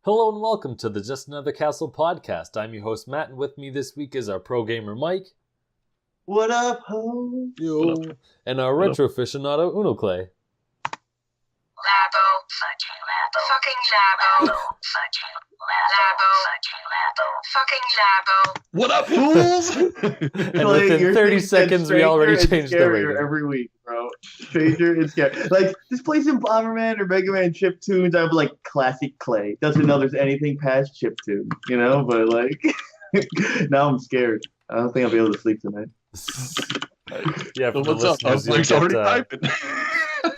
Hello and welcome to the Just Another Castle podcast. I'm your host Matt, and with me this week is our pro gamer Mike. What up, ho? Yo. What up? And our retro aficionado Unoclay. Labo, fucking Labo, fucking Labo, fucking Labo, fucking Labo. What up, fools? And within 30 seconds, we already changed the rating. Every week, bro. Stranger is scary. Like, just play some Bomberman or Mega Man chiptunes. I'm like, classic Clay. Doesn't know there's anything past chiptune, you know? But, like, now I'm scared. I don't think I'll be able to sleep tonight. Yeah, for What's the up? listeners, Mike's you'll already get, typing.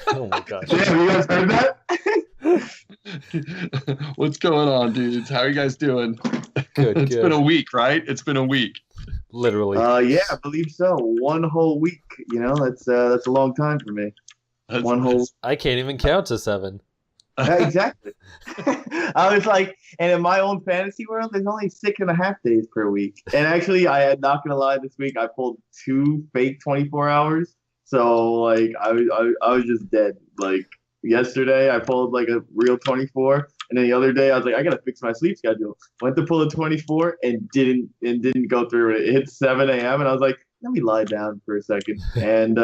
Oh my gosh. Damn, you guys heard that? What's going on, dudes? How are you guys doing? Good, It's good. been a week, right? It's been a week. Literally. Yeah, I believe so. One whole week, you know? That's a long time for me. That's One whole... nice. I can't even count to 7. Yeah, exactly. I was like, and in my own fantasy world, there's only 6.5 days per week. And actually, I am not gonna lie, this week I pulled 2 fake 24 hours. So like, I was just dead. Like yesterday, I pulled like a real 24, and then the other day I was like, I gotta fix my sleep schedule. Went to pull a 24 and didn't go through it. It hit 7 a.m. and I was like, let me lie down for a second. And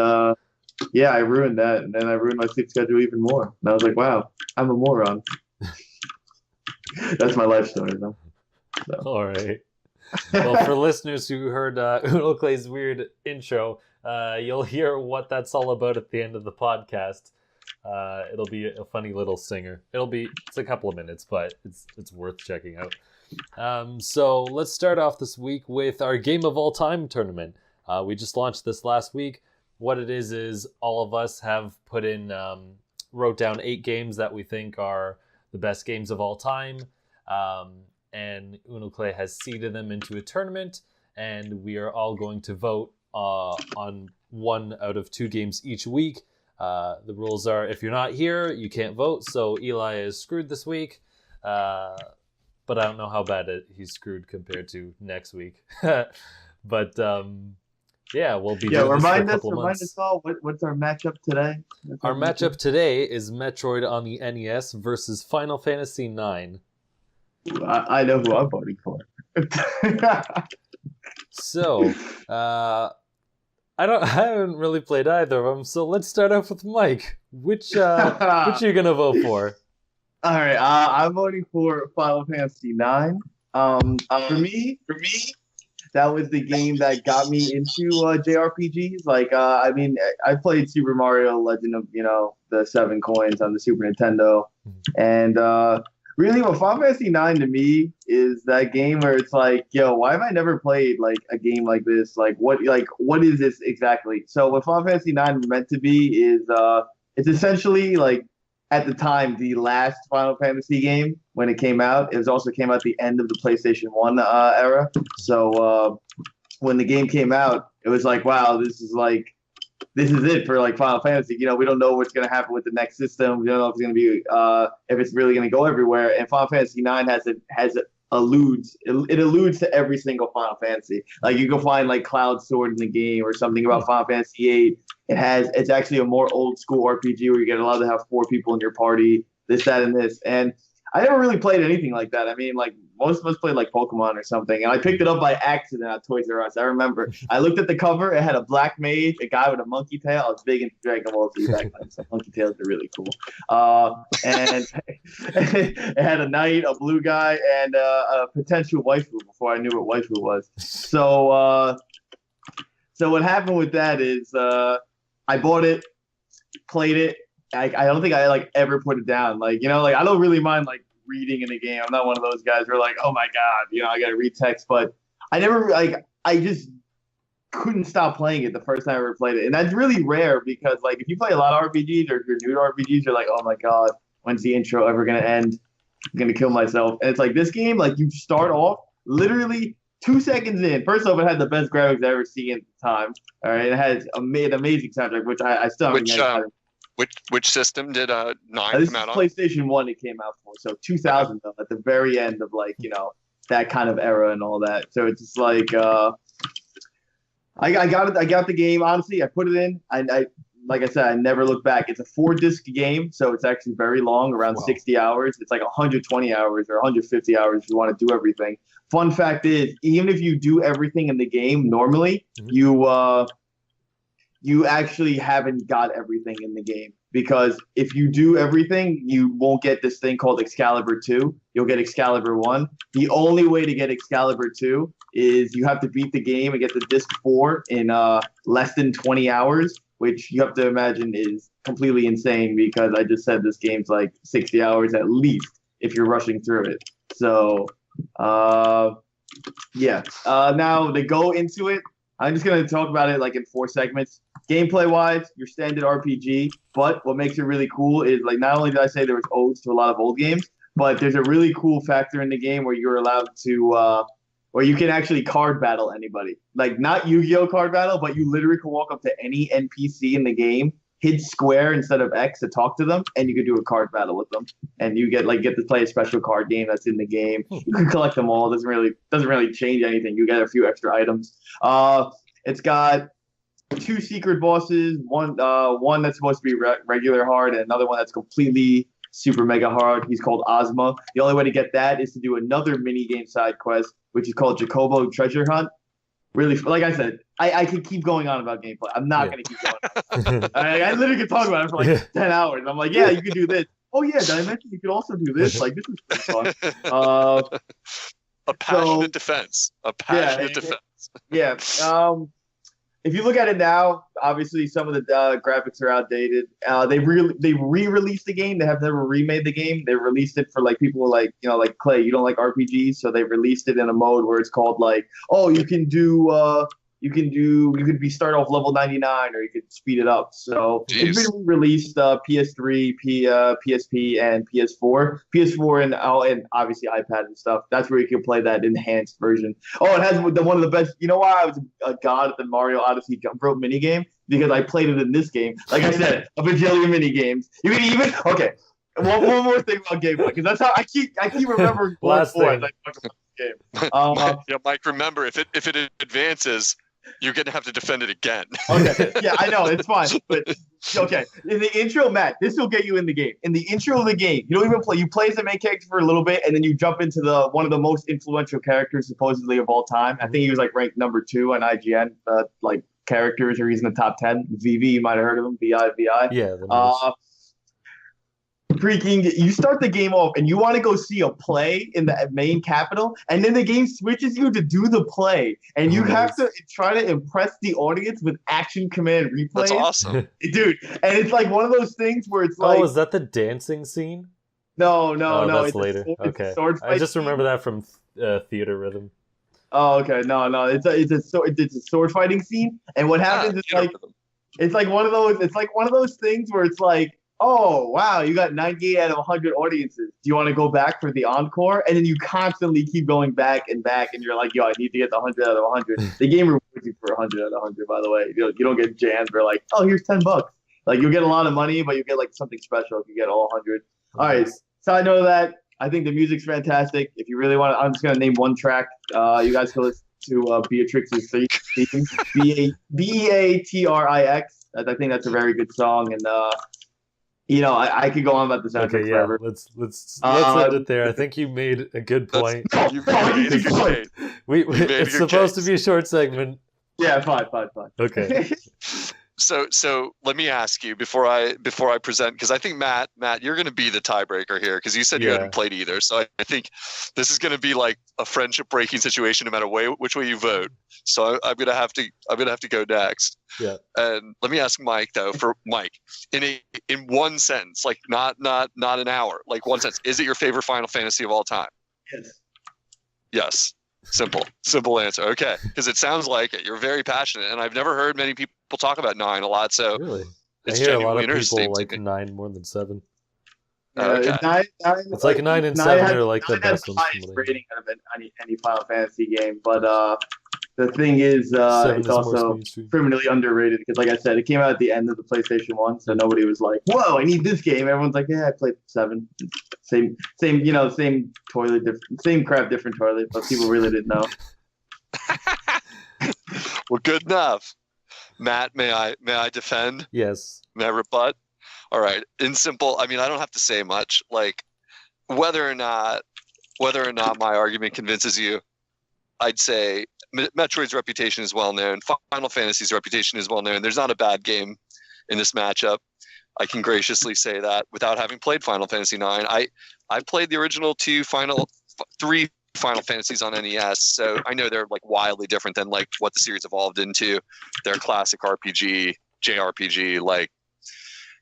yeah, I ruined that, and then I ruined my sleep schedule even more. And I was like, wow, I'm a moron. That's my life story, though. So. All right. Well, for listeners who heard Unoclay's weird intro, you'll hear what that's all about at the end of the podcast. It'll be a funny little singer. It's a couple of minutes, but it's worth checking out. So let's start off this week with our Game of All Time tournament. We just launched this last week. What it is all of us have wrote down 8 games that we think are the best games of all time. And Unoclay has seeded them into a tournament, and we are all going to vote on 1 out of 2 games each week. The rules are, if you're not here, you can't vote, so Eli is screwed this week. But I don't know how bad he's screwed compared to next week. But yeah, we'll be doing this for a couple remind months. us all, what's our matchup today? Our matchup today is Metroid on the NES versus Final Fantasy IX. I know who I'm voting for. So, I haven't really played either of them. So let's start off with Mike. Which are you gonna vote for? All right, I'm voting for Final Fantasy IX. For me, that was the game that got me into JRPGs. Like, I mean, I played Super Mario Legend of, the 7 coins on the Super Nintendo. And really, what Final Fantasy IX to me is that game where it's like, yo, why have I never played, like, a game like this? Like, what is this exactly? So what Final Fantasy IX meant to be is, it's essentially, like, at the time, the last Final Fantasy game when it came out. It also came out at the end of the PlayStation 1 era. So when the game came out, it was like, wow, this is it for like Final Fantasy. We don't know what's going to happen with the next system. We don't know if it's going to be if it's really going to go everywhere. And Final Fantasy IX alludes to every single Final Fantasy. Like you can find like Cloud Sword in the game or something about Final Fantasy VIII. It's actually a more old school RPG where you get allowed to have 4 people in your party, this, that, and this. And I never really played anything like that. I mean, like most of us played like Pokemon or something. And I picked it up by accident at Toys R Us. I remember I looked at the cover. It had a black mage, a guy with a monkey tail. I was big into Dragon Ball Z back then, so monkey tails are really cool. And it had a knight, a blue guy, and a potential waifu before I knew what waifu was. So what happened with that is I bought it, played it. I don't think I like ever put it down. Like, like I don't really mind like reading in a game. I'm not one of those guys who are like, oh my God, I got to read text. But I never I just couldn't stop playing it the first time I ever played it. And that's really rare because like if you play a lot of RPGs or if you're new to RPGs, you're like, oh my God, when's the intro ever going to end? I'm going to kill myself. And it's like this game, like you start off literally 2 seconds in. First off, it had the best graphics I've ever seen at the time. All right. It has an amazing soundtrack, which I still haven't Which system did 9 this come out is on? PlayStation 1 it came out for. So 2000 though, at the very end of like, that kind of era and all that. So it's just like I got the game, honestly. I put it in. I like I said, I never look back. It's a 4-disc game, so it's actually very long, around 60 hours. It's like 120 hours or 150 hours if you want to do everything. Fun fact is, even if you do everything in the game normally, you actually haven't got everything in the game, because if you do everything, you won't get this thing called Excalibur 2. You'll get Excalibur 1. The only way to get Excalibur 2 is you have to beat the game and get the disc 4 in less than 20 hours, which you have to imagine is completely insane, because I just said this game's like 60 hours at least if you're rushing through it. So, yeah. Now, to go into it, I'm just going to talk about it like in 4 segments. Gameplay-wise, your standard RPG, but what makes it really cool is, like, not only did I say there was odes to a lot of old games, but there's a really cool factor in the game where you're allowed to, where you can actually card battle anybody. Like, not Yu-Gi-Oh! Card battle, but you literally can walk up to any NPC in the game, hit square instead of X to talk to them, and you can do a card battle with them. And you get to play a special card game that's in the game. You can collect them all. It doesn't really change anything. You get a few extra items. It's got 2 secret bosses, one that's supposed to be regular hard, and another one that's completely super mega hard. He's called Ozma. The only way to get that is to do another mini game side quest, which is called Jacobo Treasure Hunt. Really, like I said, I could keep going on about gameplay. I'm not going to keep going on. I literally could talk about it for like 10 hours. I'm like, yeah, you can do this. Oh, yeah, did I mention you could also do this? Like, this is pretty fun. A passionate defense. A passionate defense. Yeah. If you look at it now, obviously some of the graphics are outdated. They re-released the game. They have never remade the game. They released it for like people like Clay. You don't like RPGs, so they released it in a mode where it's called like, oh, you could start off level 99, or you could speed it up. So It's been released PS3, PSP, and PS4. PS4 and obviously iPad and stuff. That's where you can play that enhanced version. Oh, it has one of the best. You know why I was a god at the Mario Odyssey jump rope minigame? Because I played it in this game. Like I said, a bajillion mini games. You can even One more thing about gameplay, because that's how I keep remembering. Last thing. Game. Mike, remember, if it advances, you're gonna have to defend it again. Okay, yeah, I know, it's fine, but okay. In the intro, Matt, this will get you in the game. In the intro of the game, you don't even play. You play as the main character for a little bit, and then you jump into one of the most influential characters supposedly of all time. I think he was like ranked number 2 on IGN, like characters, or he's in the top 10. VV, you might have heard of him. VI. Yeah. You start the game off and you want to go see a play in the main capital, and then the game switches you to do the play, and you have to try to impress the audience with action command replays. That's awesome. Dude, and it's like one of those things where it's like, oh, is that the dancing scene? No, that's it's later. Okay, I just remember that from Theater Rhythm. Oh, okay. No, it's a sword fighting scene, and what happens is like, it's like one of those things where it's like, oh, wow, you got 98 out of 100 audiences. Do you want to go back for the encore? And then you constantly keep going back, and you're like, yo, I need to get the 100 out of 100. The game rewards you for 100 out of 100, by the way. You don't get jams for like, oh, here's $10. Like, you'll get a lot of money, but you get like something special if you get all 100. All right, side note of that, I think the music's fantastic. If you really want to, I'm just going to name one track. You guys can listen to Beatrix's theme, Beatrix. I think that's a very good song, and I could go on about the soundtrack forever. Let's end it there. I think you made a good point. It's supposed to be a short segment. Yeah, fine. Okay. So let me ask you before I present, because I think Matt, you're going to be the tiebreaker here, because you said you hadn't played either. So I think this is going to be like a friendship breaking situation, no matter which way you vote. So I'm gonna have to go next. Yeah. And let me ask Mike though. For Mike, in one sentence, like not an hour, like one sentence, is it your favorite Final Fantasy of all time? Yes. Yes. Simple answer. Okay, because it sounds like it. You're very passionate, and I've never heard many people talk about 9 a lot. So really, it's I hear a lot of interesting people like 9 more than 7. Okay. 9, it's like 9 and 7 are like the best ones. Rating out of any Final Fantasy game, but the thing is, it's also criminally underrated because, like I said, it came out at the end of the PlayStation 1, so nobody was like, "Whoa, I need this game." Everyone's like, "Yeah, I played 7." Same toilet, same crap, different toilet, but people really didn't know. Well, good enough. Matt, may I defend? Yes. May I rebut? All right. In simple, I mean, I don't have to say much. Like whether or not my argument convinces you, I'd say Metroid's reputation is well known. Final Fantasy's reputation is well known. There's not a bad game in this matchup. I can graciously say that without having played Final Fantasy IX. I played the original three Final Fantasies on NES, so I know they're like wildly different than like what the series evolved into. They're classic RPG, JRPG, like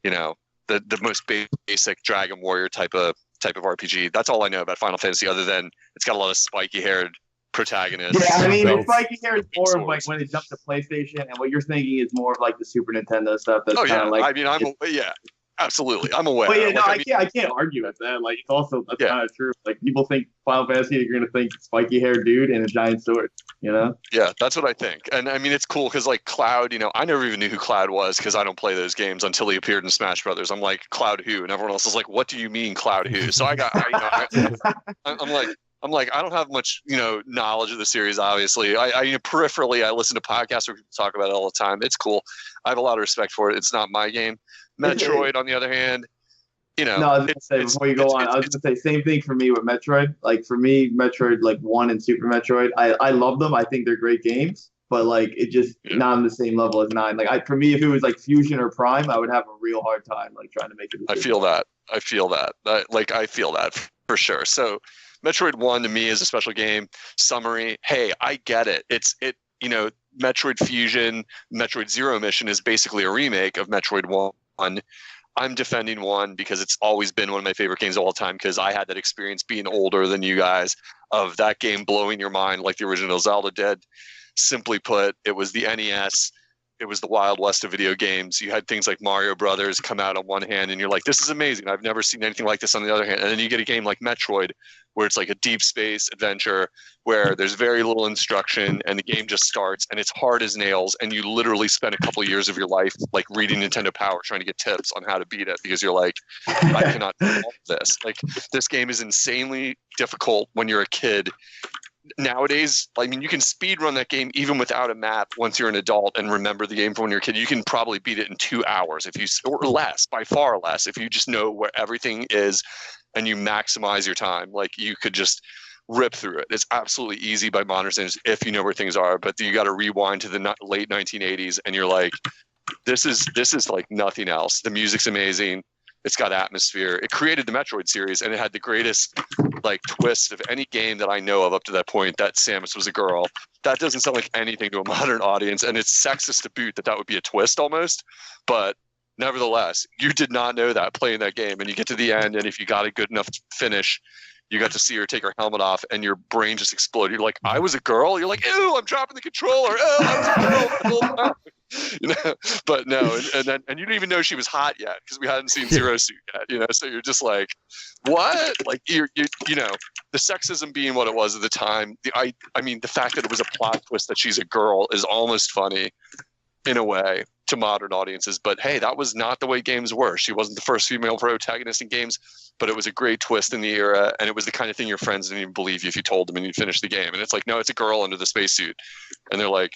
the most basic Dragon Warrior type of RPG. That's all I know about Final Fantasy, other than it's got a lot of spiky-haired protagonists. Yeah, I mean, the Belts. spiky hair is more of like when it jumped to PlayStation, and what you're thinking is more of like the Super Nintendo stuff. That's kind of like. I mean, absolutely, I'm aware. But yeah, no, Like, I can't argue with that. Like, it's also that's Yeah. kind of true. Like, people think Final Fantasy, you're gonna think spiky haired dude and a giant sword. You know? Yeah, that's what I think. And I mean, it's cool because like Cloud, I never even knew who Cloud was because I don't play those games until he appeared in Smash Brothers. I'm like, Cloud who? And everyone else is like, what do you mean Cloud who? So I'm like, I don't have much, knowledge of the series. Obviously, I peripherally, I listen to podcasts where people talk about it all the time. It's cool. I have a lot of respect for it. It's not my game. Metroid, on the other hand, No, I was gonna say before you go on, I was gonna say same thing for me with Metroid. Like for me, Metroid like 1 and Super Metroid, I love them. I think they're great games, but like it just not on the same level as 9. Like for me, if it was like Fusion or Prime, I would have a real hard time like trying to make it. I feel that. I feel that for sure. So Metroid 1 to me is a special game. Summary, hey, I get it. Metroid Fusion, Metroid Zero Mission is basically a remake of Metroid 1. I'm defending 1 because it's always been one of my favorite games of all time because I had that experience being older than you guys of that game blowing your mind like the original Zelda did. Simply put, it was the NES. It was the Wild West of video games. You had things like Mario Brothers come out on one hand and you're like, this is amazing. I've never seen anything like this on the other hand. And then you get a game like Metroid where it's like a deep space adventure where there's very little instruction and the game just starts and it's hard as nails and you literally spend a couple of years of your life like reading Nintendo Power trying to get tips on how to beat it because you're like, I cannot do all of this. Like this game is insanely difficult when you're a kid. Nowadays, I mean, you can speed run that game even without a map once you're an adult and remember the game from when you're a kid. You can probably beat it in 2 hours or less, by far less, if you just know where everything is and you maximize your time. Like you could just rip through it. It's absolutely easy by modern standards if you know where things are, but you got to rewind to the late 1980s and you're like, this is like nothing else. The music's amazing. It's got atmosphere. It created the Metroid series, and it had the greatest like twist of any game that I know of up to that point. That Samus was a girl. That doesn't sound like anything to a modern audience, and it's sexist to boot that would be a twist almost. But nevertheless, you did not know that playing that game, and you get to the end, and if you got a good enough finish, you got to see her take her helmet off, and your brain just exploded. You're like, I was a girl. You're like, ew, I'm dropping the controller. Ew, I was a girl the whole time. But no, and you didn't even know she was hot yet because we hadn't seen Zero Suit yet. So you're just like, what? Like you the sexism being what it was at the time. I mean, the fact that it was a plot twist that she's a girl is almost funny in a way to modern audiences. But hey, that was not the way games were. She wasn't the first female protagonist in games, but it was a great twist in the era, and it was the kind of thing your friends didn't even believe you if you told them and you finished the game. And it's like, no, it's a girl under the spacesuit, and they're like,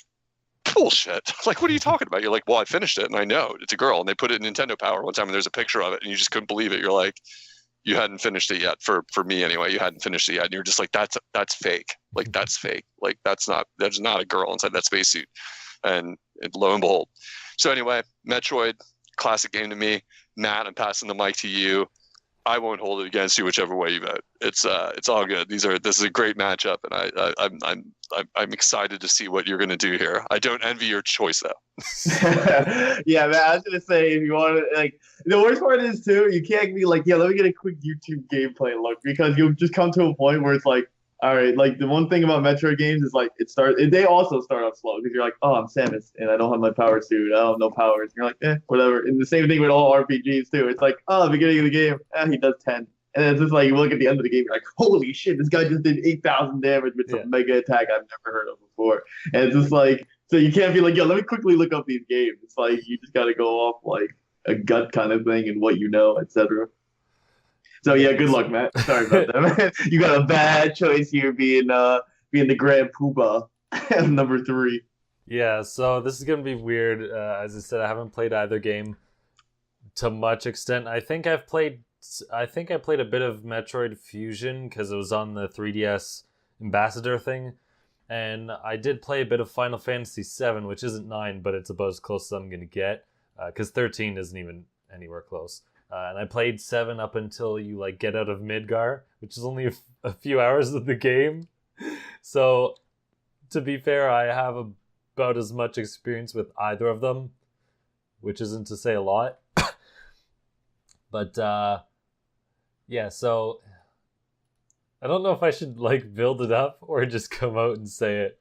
bullshit. Like, what are you talking about? You're like, well, I finished it and I know it's a girl, and they put it in Nintendo Power one time and there's a picture of it and you just couldn't believe it. You're like, you hadn't finished it yet. For me anyway, you hadn't finished it yet, and you're just like, that's fake. Like that's fake. Like there's not a girl inside that spacesuit. And lo and behold. So anyway, Metroid, classic game to me. Matt, I'm passing the mic to you. I won't hold it against you whichever way you vote. It's all good. This is a great matchup, and I'm excited to see what you're going to do here. I don't envy your choice though. Yeah, man. I was gonna say if you want to, like, the worst part is too, you can't be like, yeah, let me get a quick YouTube gameplay look because you'll just come to a point where it's like, all right, like the one thing about Metroid games is like they also start off slow because you're like, oh, I'm Samus and I don't have my power suit. I don't have no powers. And you're like, whatever. And the same thing with all RPGs too. It's like, oh, beginning of the game, he does 10. And then it's just like you look at the end of the game, you're like, holy shit, this guy just did 8,000 damage with some mega attack I've never heard of before. And it's just like, so you can't be like, yo, let me quickly look up these games. It's like you just got to go off like a gut kind of thing and what you know, etc. So yeah, good luck, Matt. Sorry about that, man. You got a bad choice here, being the Grand Poobah, number 3. Yeah, so this is gonna be weird. As I said, I haven't played either game to much extent. I think I played a bit of Metroid Fusion because it was on the 3DS Ambassador thing, and I did play a bit of Final Fantasy VII, which isn't 9, but it's about as close as I'm gonna get, because 13 isn't even anywhere close. And I played 7 up until you like get out of Midgar, which is only a few hours of the game. So, to be fair, I have about as much experience with either of them, which isn't to say a lot. But yeah, so I don't know if I should like build it up or just come out and say it.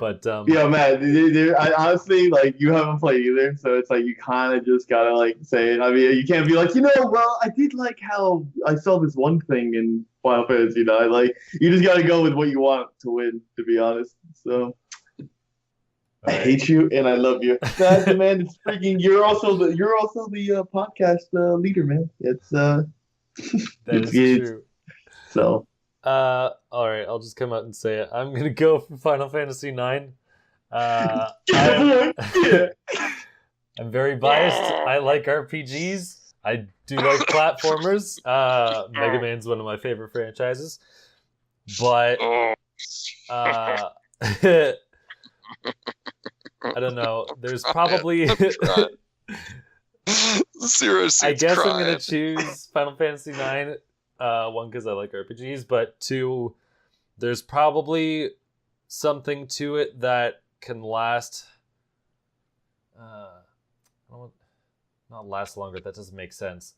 But yeah, man. I honestly, like, you haven't played either, so it's like you kind of just gotta like say it. I mean, you can't be like, well, I did like how I saw this one thing in Final Fantasy 9. Like, you just gotta go with what you want to win, to be honest. So. I hate you and I love you. God, man, it's freaking. You're also the podcast leader, man. It's that is true. So. All right, I'll just come out and say it. I'm gonna go for Final Fantasy 9. I'm very biased. I like RPGs. I do like platformers. Mega Man's one of my favorite franchises. But I don't know. There's probably Seriously, I guess I'm gonna choose Final Fantasy 9. One, because I like RPGs, but two, there's probably something to it that can last. Not last longer. That doesn't make sense.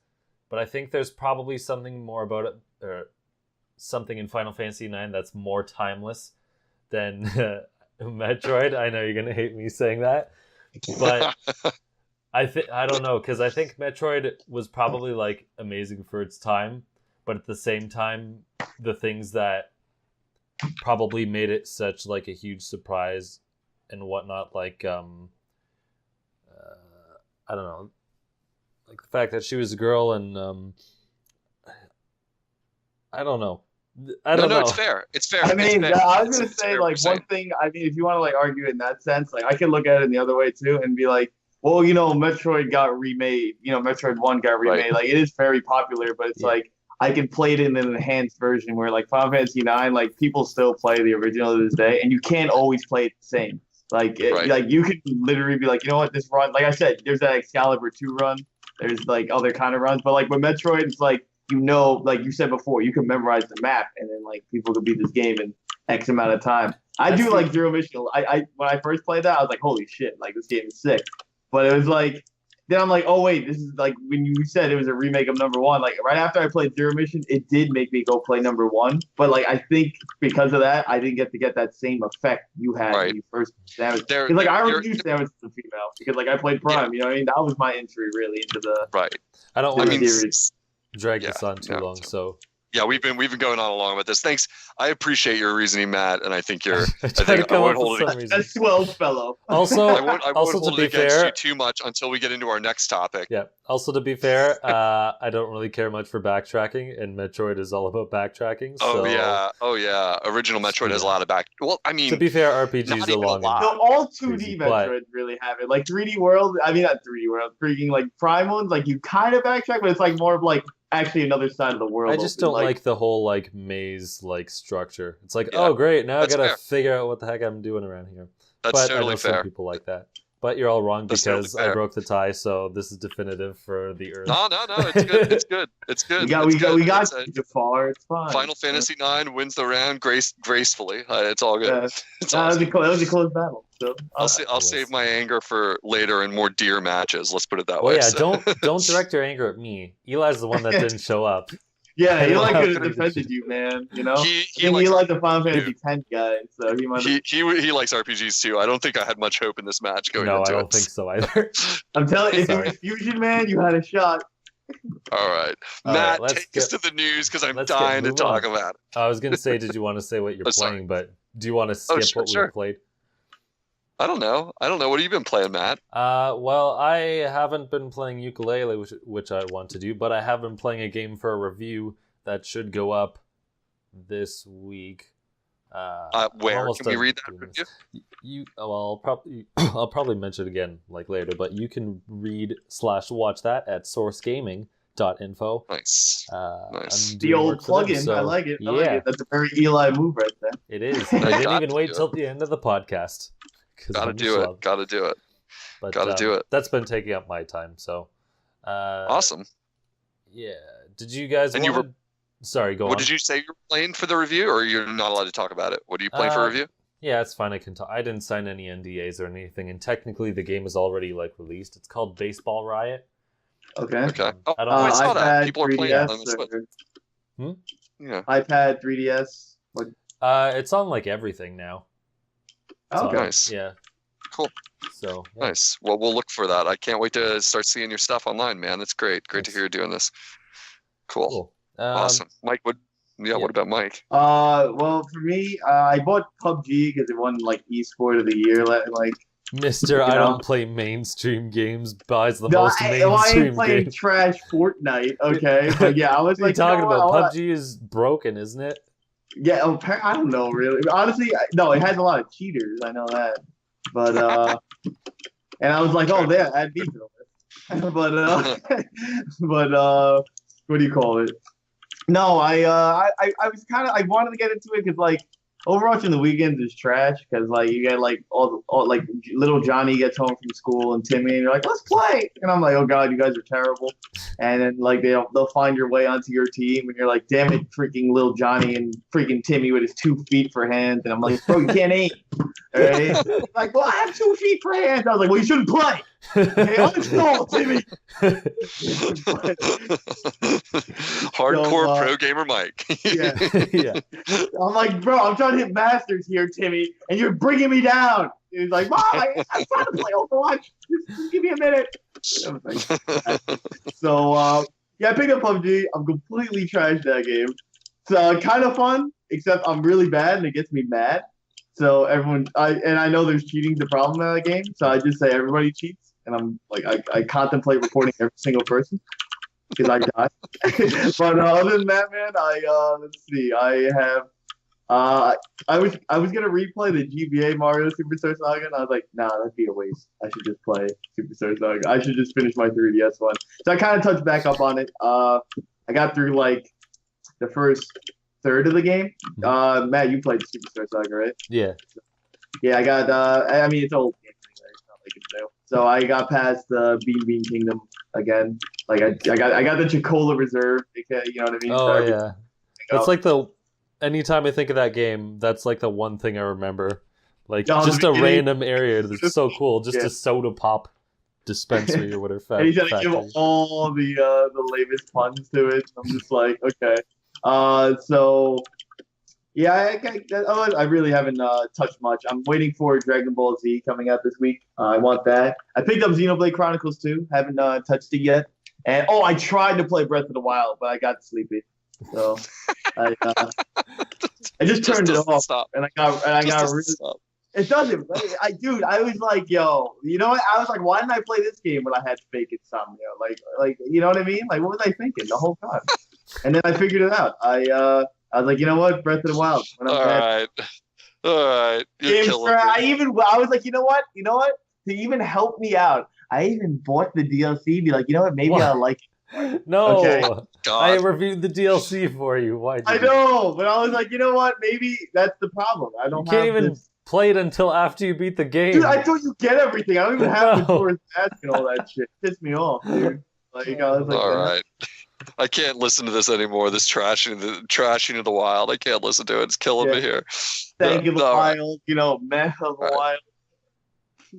But I think there's probably something more about it, or something in Final Fantasy 9 that's more timeless than Metroid. I know you're gonna hate me saying that, but I don't know, because I think Metroid was probably like amazing for its time, but at the same time, the things that probably made it such like a huge surprise and whatnot, like I don't know, like the fact that she was a girl, and I don't know. I don't know. It's fair. It's fair. I mean, it's fair. I was gonna say like one thing. I mean, if you want to like argue in that sense, like I can look at it in the other way too, and be like, well, Metroid got remade. Metroid 1 got remade. Right. Like, it is very popular, but it's like I can play it in an enhanced version where like Final Fantasy 9, like people still play the original to this day, and you can't always play it the same. Like, like you could literally be like, you know what, this run, like I said, there's that Excalibur 2 run. There's like other kind of runs, but like with Metroid, it's like, like you said before, you can memorize the map, and then like people could beat this game in X amount of time. I do like Zero Mission. I when I first played that, I was like, holy shit, like this game is sick. But it was like, then I'm like, oh wait, this is like when you said it was a remake of number 1. Like right after I played Zero Mission, it did make me go play number 1. But like I think because of that, I didn't get to get that same effect you had when you first Samus. Because like I already knew Samus as a female because like I played Prime. You know what I mean? That was my entry really into the I don't want to series. drag this on too long, so. Yeah, we've been going on along with this. Thanks. I appreciate your reasoning, Matt, and I think you're. I won't hold it. A swell fellow. Also, I won't also hold to be it against fair, you too much until we get into our next topic. Yeah. Also, to be fair, I don't really care much for backtracking, and Metroid is all about backtracking. So... Oh yeah. Original Metroid has a lot of back. Well, I mean, to be fair, RPGs are long. No, all 2D Metroid really have it. Like 3D World. I mean, not 3D World. Freaking like Prime ones. Like you kind of backtrack, but it's like more of like actually another side of the world. I just don't like the whole like maze like structure. It's like, oh great, now I gotta figure out what the heck I'm doing around here. That's but totally I know fair. Some people like that. But you're all wrong That's because totally I broke the tie, so this is definitive for the Earth. No, it's good. It's good. It's good. We got Jafar. It's fine. Final Fantasy 9 wins the round gracefully. It's all good. Yeah. That was a close battle. So I'll save my anger for later and more dear matches. Let's put it that way. Yeah, don't direct your anger at me. Eli's the one that didn't show up. Yeah, Eli could have defended you, man. You know, he likes the Final Fantasy X guy, so he might. He likes RPGs too. I don't think I had much hope in this match going into it. No, I don't think so either. I'm telling you, if it was Fusion, man, you had a shot. All right, Matt, take us to the news because I'm dying to talk about it. I was gonna say, did you want to say what you're playing? But do you want to skip what we played? I don't know. What have you been playing, Matt? Well, I haven't been playing ukulele, which I want to do, but I have been playing a game for a review that should go up this week. Where almost can we done read that doing review? this. I'll probably mention it again like later, but you can read/watch that at sourcegaming.info. Nice. Nice. I'm The doing old work for them, plugin. I so like it. I yeah, like it. That's a very Eli move right there. it is. I I didn't got even to wait do till the end of the podcast. 'Cause Gotta I'm do slow. it. Gotta do it. But Gotta do it. That's been taking up my time. So Awesome. yeah. Did you guys? And you wanna... Sorry, go on. What did you say you were playing for the review, or you're not allowed to talk about it? What are you playing for review? Yeah, it's fine. I can talk. I didn't sign any NDAs or anything, and technically the game is already like released. It's called Baseball Riot. Okay. Okay. Oh, I don't I know. saw that. iPad, People are playing it on 3DS, the Switch. or Yeah. iPad, 3DS. What? It's on like everything now. Oh, So, okay. Nice. Yeah. Cool. So yeah. Nice. Well, we'll look for that. I can't wait to start seeing your stuff online, man. That's great. Great to Thanks. hear you doing this. Cool. Cool. Awesome. Mike, what yeah. about Mike? Well, for me, I bought PUBG because it won like esport of the year. Like, Mister, I don't play mainstream games. Buys the most I mainstream ain't playing games. trash Fortnite. Okay, but yeah, I was What are you like, talking you know about? what, PUBG is broken, isn't it? Yeah, I don't know really. Honestly, no, it has a lot of cheaters. I know that, but and I was like, oh, there, add me to the list. but what do you call it? No, I was I wanted to get into it because like Overwatch in the weekends is trash because like you get like all like little Johnny gets home from school and Timmy and you're like, let's play, and I'm like, oh god, you guys are terrible, and then like they'll find your way onto your team and you're like, damn it, freaking little Johnny and freaking Timmy with his 2 feet for hands, and I'm like, bro, you can't aim. All right? Like, well, I have 2 feet for hands. I was like, well, you shouldn't play. Okay, uninstall, Timmy. Hardcore pro gamer Mike. Yeah. Yeah. I'm like, bro, I'm trying to hit masters here, Timmy, and you're bringing me down. He's like, Mom, I'm trying to play Overwatch. Just give me a minute. I was like, so, yeah, I picked up PUBG. I'm completely trashed that game. It's kind of fun, except I'm really bad, and it gets me mad. So I know there's cheating's the problem in that game, so I just say everybody cheats, and I'm like, I contemplate reporting every single person because I die. But other than that, man, let's see, I have, I was gonna replay the GBA Mario Superstar Saga, and I was like, nah, that'd be a waste. I should just play Superstar Saga. I should just finish my 3DS one. So I kind of touched back up on it. I got through like the first third of the game. Matt, you played Superstar Saga, right? Yeah. Yeah, I got. I mean, it's old game anyway. It's not like it's new. So I got past the Bean Kingdom again. Like I got the Chocola Reserve. You know what I mean? Oh yeah. That's like anytime I think of that game, that's like the one thing I remember. Like just a random area that's so cool. Just a soda pop dispensary or whatever. And he's gonna give all the latest puns to it. I'm just like, okay. So yeah, I really haven't touched much. I'm waiting for Dragon Ball Z coming out this week. I want that. I picked up Xenoblade Chronicles 2. Haven't touched it yet. And I tried to play Breath of the Wild, but I got sleepy. So I just turned it off. Stop. And I got really. Stop. It doesn't. I was like, yo, you know what? I was like, why didn't I play this game when I had fake insomnia? Like, you know what I mean? Like, what was I thinking the whole time? And then I figured it out. I was like, you know what? Breath of the Wild. All right. You're killing me. I was like, you know what? To even help me out, I even bought the DLC. Be like, you know what? Maybe I'll like it. No, Okay. I reviewed the DLC for you. Why? I know, but I was like, you know what? Maybe that's the problem. I don't. You can't have even this. play it until after you beat the game. Dude, I thought you get everything. I don't even have the No. Majora's Mask and all that shit. It pissed me off, dude. Like, I was like, All right. I can't listen to this anymore. This trashing of the wild. I can't listen to it. It's killing me here. Thank you, the All right. wild. Matt of the wild.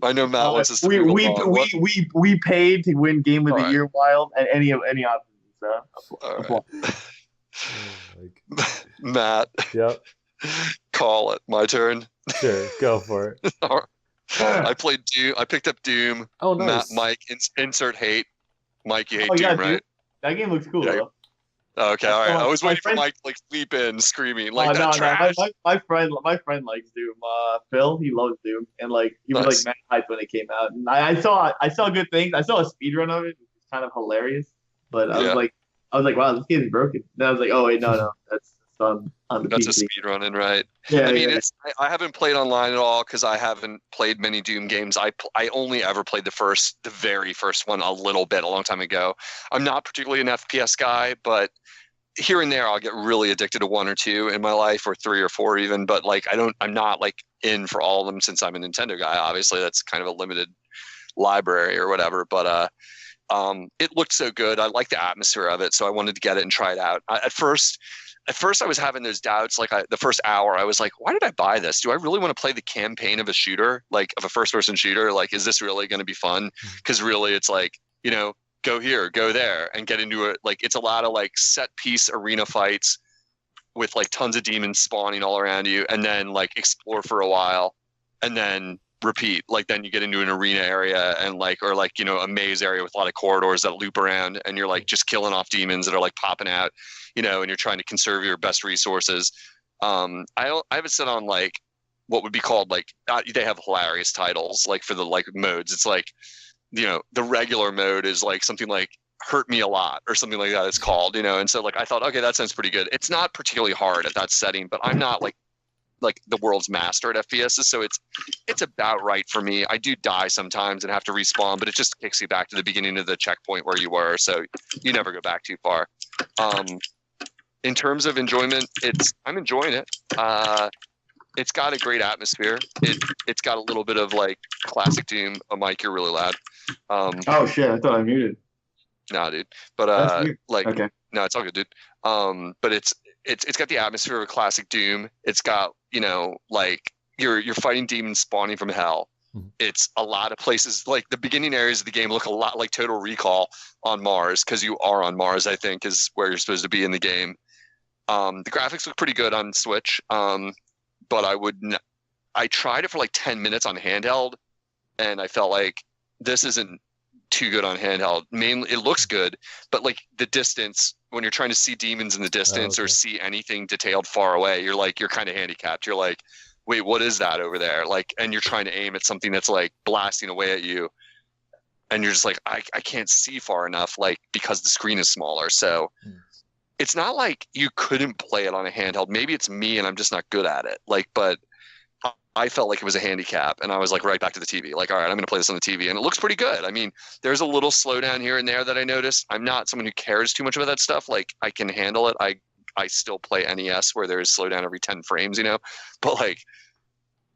I know Matt wants us to we paid to win Game of the All Year Wild and any options. All right. Matt. Yep. Call it. My turn. Sure, go for it. All right. I played Doom. I picked up Doom. Oh, nice. Mike, insert hate. Mike, you hate yeah, Doom, right? That game looks cool, Yeah. though. Okay, all right. I was my waiting for friend- Mike to leap in, screaming No, trash. my friend likes Doom. Phil, he loves Doom, and he was Nice. mad hyped when it came out. And I saw good things. I saw a speedrun of it, which is kind of hilarious. But I was like, wow, this game is broken. And I was like, oh wait, no, that's on the That's a PC. speed running, right? Yeah, I mean, yeah. I haven't played online at all because I haven't played many Doom games. I only ever played the very first one a little bit, a long time ago. I'm not particularly an FPS guy, but here and there I'll get really addicted to one or two in my life, or three or four even. But like I'm not like in for all of them since I'm a Nintendo guy. Obviously, that's kind of a limited library or whatever. But it looked so good. I liked the atmosphere of it, so I wanted to get it and try it out. At first I was having those doubts. Like the first hour, I was like, why did I buy this? Do I really want to play the campaign of a shooter, like of a first-person shooter? Like, is this really going to be fun? Because really, it's like, go here, go there, and get into it. Like, it's a lot of like set-piece arena fights with like tons of demons spawning all around you, and then like explore for a while, and then repeat. Like then you get into an arena area and like, or like, a maze area with a lot of corridors that loop around, and you're like just killing off demons that are like popping out, and you're trying to conserve your best resources. I have it set on like what would be called like, they have hilarious titles like for the like modes. It's like, the regular mode is like something like hurt me a lot or something like that it's called, and so like I thought, okay, that sounds pretty good. It's not particularly hard at that setting, but I'm not like the world's master at FPSs, so it's about right for me. I do die sometimes and have to respawn, but it just kicks you back to the beginning of the checkpoint where you were, so you never go back too far. In terms of enjoyment, I'm enjoying it. It's got a great atmosphere. It's got a little bit of like classic Doom. Oh, Mike, you're really loud. Oh shit! I thought I muted. Nah, dude. But like, okay. No, it's all good, dude. But it's got the atmosphere of a classic Doom. It's got, like you're fighting demons spawning from hell. It's a lot of places, like the beginning areas of the game look a lot like Total Recall on Mars, because you are on Mars, I think, is where you're supposed to be in the game. The graphics look pretty good on Switch, but I tried it for like 10 minutes on handheld, and I felt like this isn't too good on handheld. Mainly, it looks good, but like the distance, when you're trying to see demons in the distance or see anything detailed far away, you're kind of handicapped. You're like, wait, what is that over there? Like, and you're trying to aim at something that's like blasting away at you, and you're just like, I can't see far enough, like, because the screen is smaller. So it's not like you couldn't play it on a handheld. Maybe it's me and I'm just not good at it. Like, but I felt like it was a handicap, and I was like right back to the TV. Like, all right, I'm going to play this on the TV, and it looks pretty good. I mean, there's a little slowdown here and there that I noticed. I'm not someone who cares too much about that stuff. Like, I can handle it. I still play NES where there is slowdown every 10 frames, but like,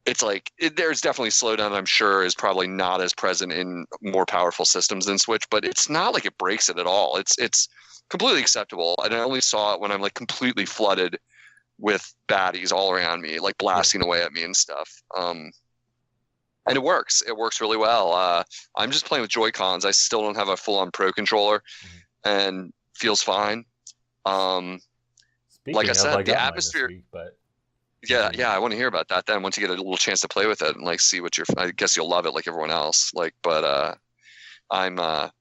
it's like there's definitely slowdown. I'm sure is probably not as present in more powerful systems than Switch, but it's not like it breaks it at all. It's completely acceptable, and I only saw it when I'm like completely flooded with baddies all around me, like blasting away at me and stuff. And it works really well. I'm just playing with Joy-Cons. I still don't have a full-on Pro controller, and feels fine. Like I said, the atmosphere. I want to hear about that then once you get a little chance to play with it and like see what I guess you'll love it like everyone else. Like, but I'm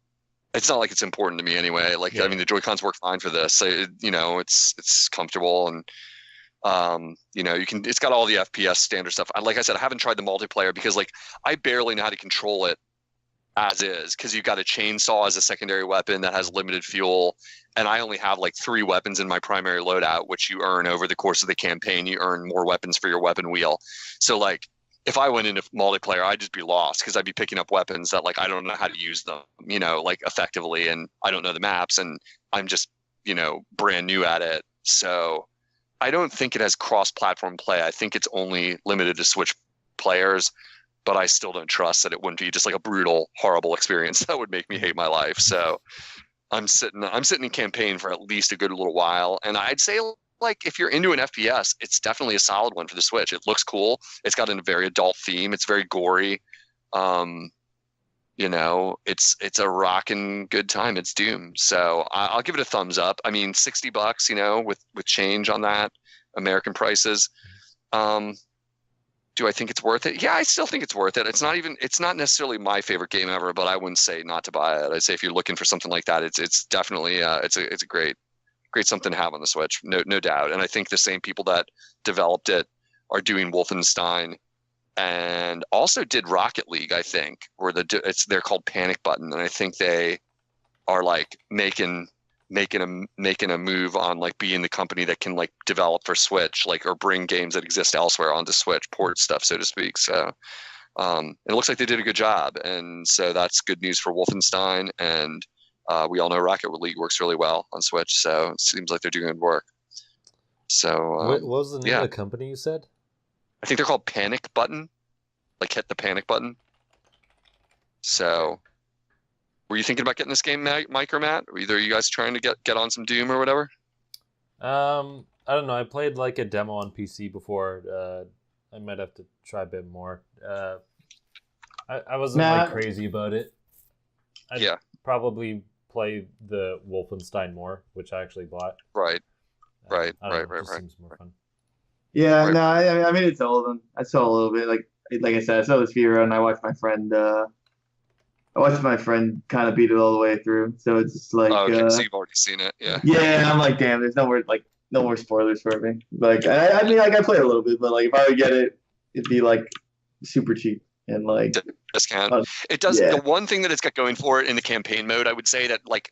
it's not like it's important to me anyway. Like, I mean, the Joy-Cons work fine for this. So, it's comfortable, and it's got all the FPS standard stuff. Like I said, I haven't tried the multiplayer because like I barely know how to control it as is, because you've got a chainsaw as a secondary weapon that has limited fuel, and I only have like 3 weapons in my primary loadout, which you earn over the course of the campaign. You earn more weapons for your weapon wheel. So like if I went into multiplayer, I'd just be lost, because I'd be picking up weapons that like I don't know how to use them, like effectively, and I don't know the maps, and I'm just brand new at it. So I don't think it has cross-platform play. I think it's only limited to Switch players, but I still don't trust that it wouldn't be just like a brutal, horrible experience that would make me hate my life. So I'm sitting in campaign for at least a good little while, and I'd say like if you're into an FPS, it's definitely a solid one for the Switch. It looks cool. It's got a very adult theme. It's very gory. It's a rockin' good time. It's Doom. So I'll give it a thumbs up. I mean, $60, with change on that, American prices. Do I think it's worth it? Yeah, I still think it's worth it. It's not necessarily my favorite game ever, but I wouldn't say not to buy it. I'd say if you're looking for something like that, it's definitely it's a great something to have on the Switch. No doubt. And I think the same people that developed it are doing Wolfenstein, and also did Rocket League, I think, they're called Panic Button, and I think they are like making making a move on like being the company that can like develop for Switch, like, or bring games that exist elsewhere onto Switch, port stuff, so to speak. So it looks like they did a good job, and so that's good news for Wolfenstein. And we all know Rocket League works really well on Switch, so it seems like they're doing good work. So what was the name of the company you said? I think they're called Panic Button, like hit the panic button. So, were you thinking about getting this game, Mike or Matt? Or either of you guys trying to get on some Doom or whatever? I don't know. I played like a demo on PC before. I might have to try a bit more. I wasn't like crazy about it. I'd probably play the Wolfenstein more, which I actually bought. Right. Seems more fun. Yeah, no, I mean it's all of them. I saw a little bit, like I said, I saw this video and I watched my friend. Kind of beat it all the way through. So it's just like. Oh, okay, so you've already seen it, yeah. Yeah, I'm like, damn, there's no more spoilers for me. Like, I mean, like I played a little bit, but like if I would get it, it'd be like super cheap and like. Discount. It does. Yeah. The one thing that it's got going for it in the campaign mode, I would say that like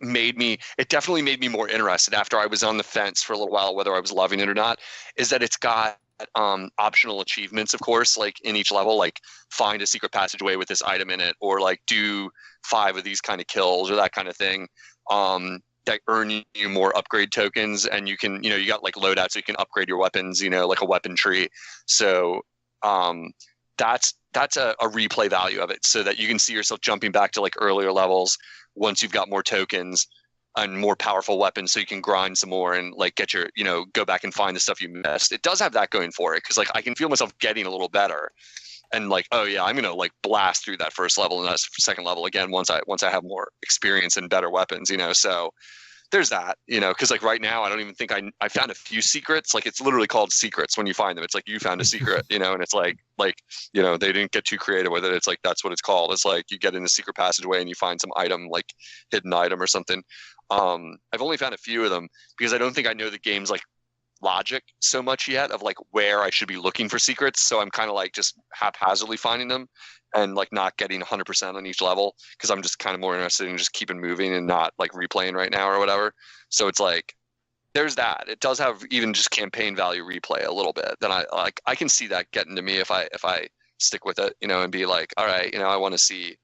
definitely made me more interested after I was on the fence for a little while whether I was loving it or not, is that it's got optional achievements, of course, like in each level, like find a secret passageway with this item in it, or like do 5 of these kind of kills or that kind of thing, that earn you more upgrade tokens, and you can, you got like loadouts so you can upgrade your weapons, like a weapon tree. So that's a replay value of it, so that you can see yourself jumping back to like earlier levels once you've got more tokens and more powerful weapons, so you can grind some more and like get your, go back and find the stuff you missed. It does have that going for it, because like I can feel myself getting a little better, and like, oh yeah, I'm gonna like blast through that first level and that second level again once I have more experience and better weapons, so there's that, because like right now I don't even think I found a few secrets. Like it's literally called secrets when you find them. It's like you found a secret, and it's like they didn't get too creative with it. It's like that's what it's called. It's like you get in the secret passageway and you find some item, like hidden item or something. I've only found a few of them because I don't think I know the game's like logic so much yet of like where I should be looking for secrets. So I'm kind of like just haphazardly finding them and like not getting 100% on each level, because I'm just kind of more interested in just keeping moving and not like replaying right now or whatever. So it's like there's that. It does have even just campaign value replay a little bit. Then I can see that getting to me if I stick with it, and be like, all right, I want to see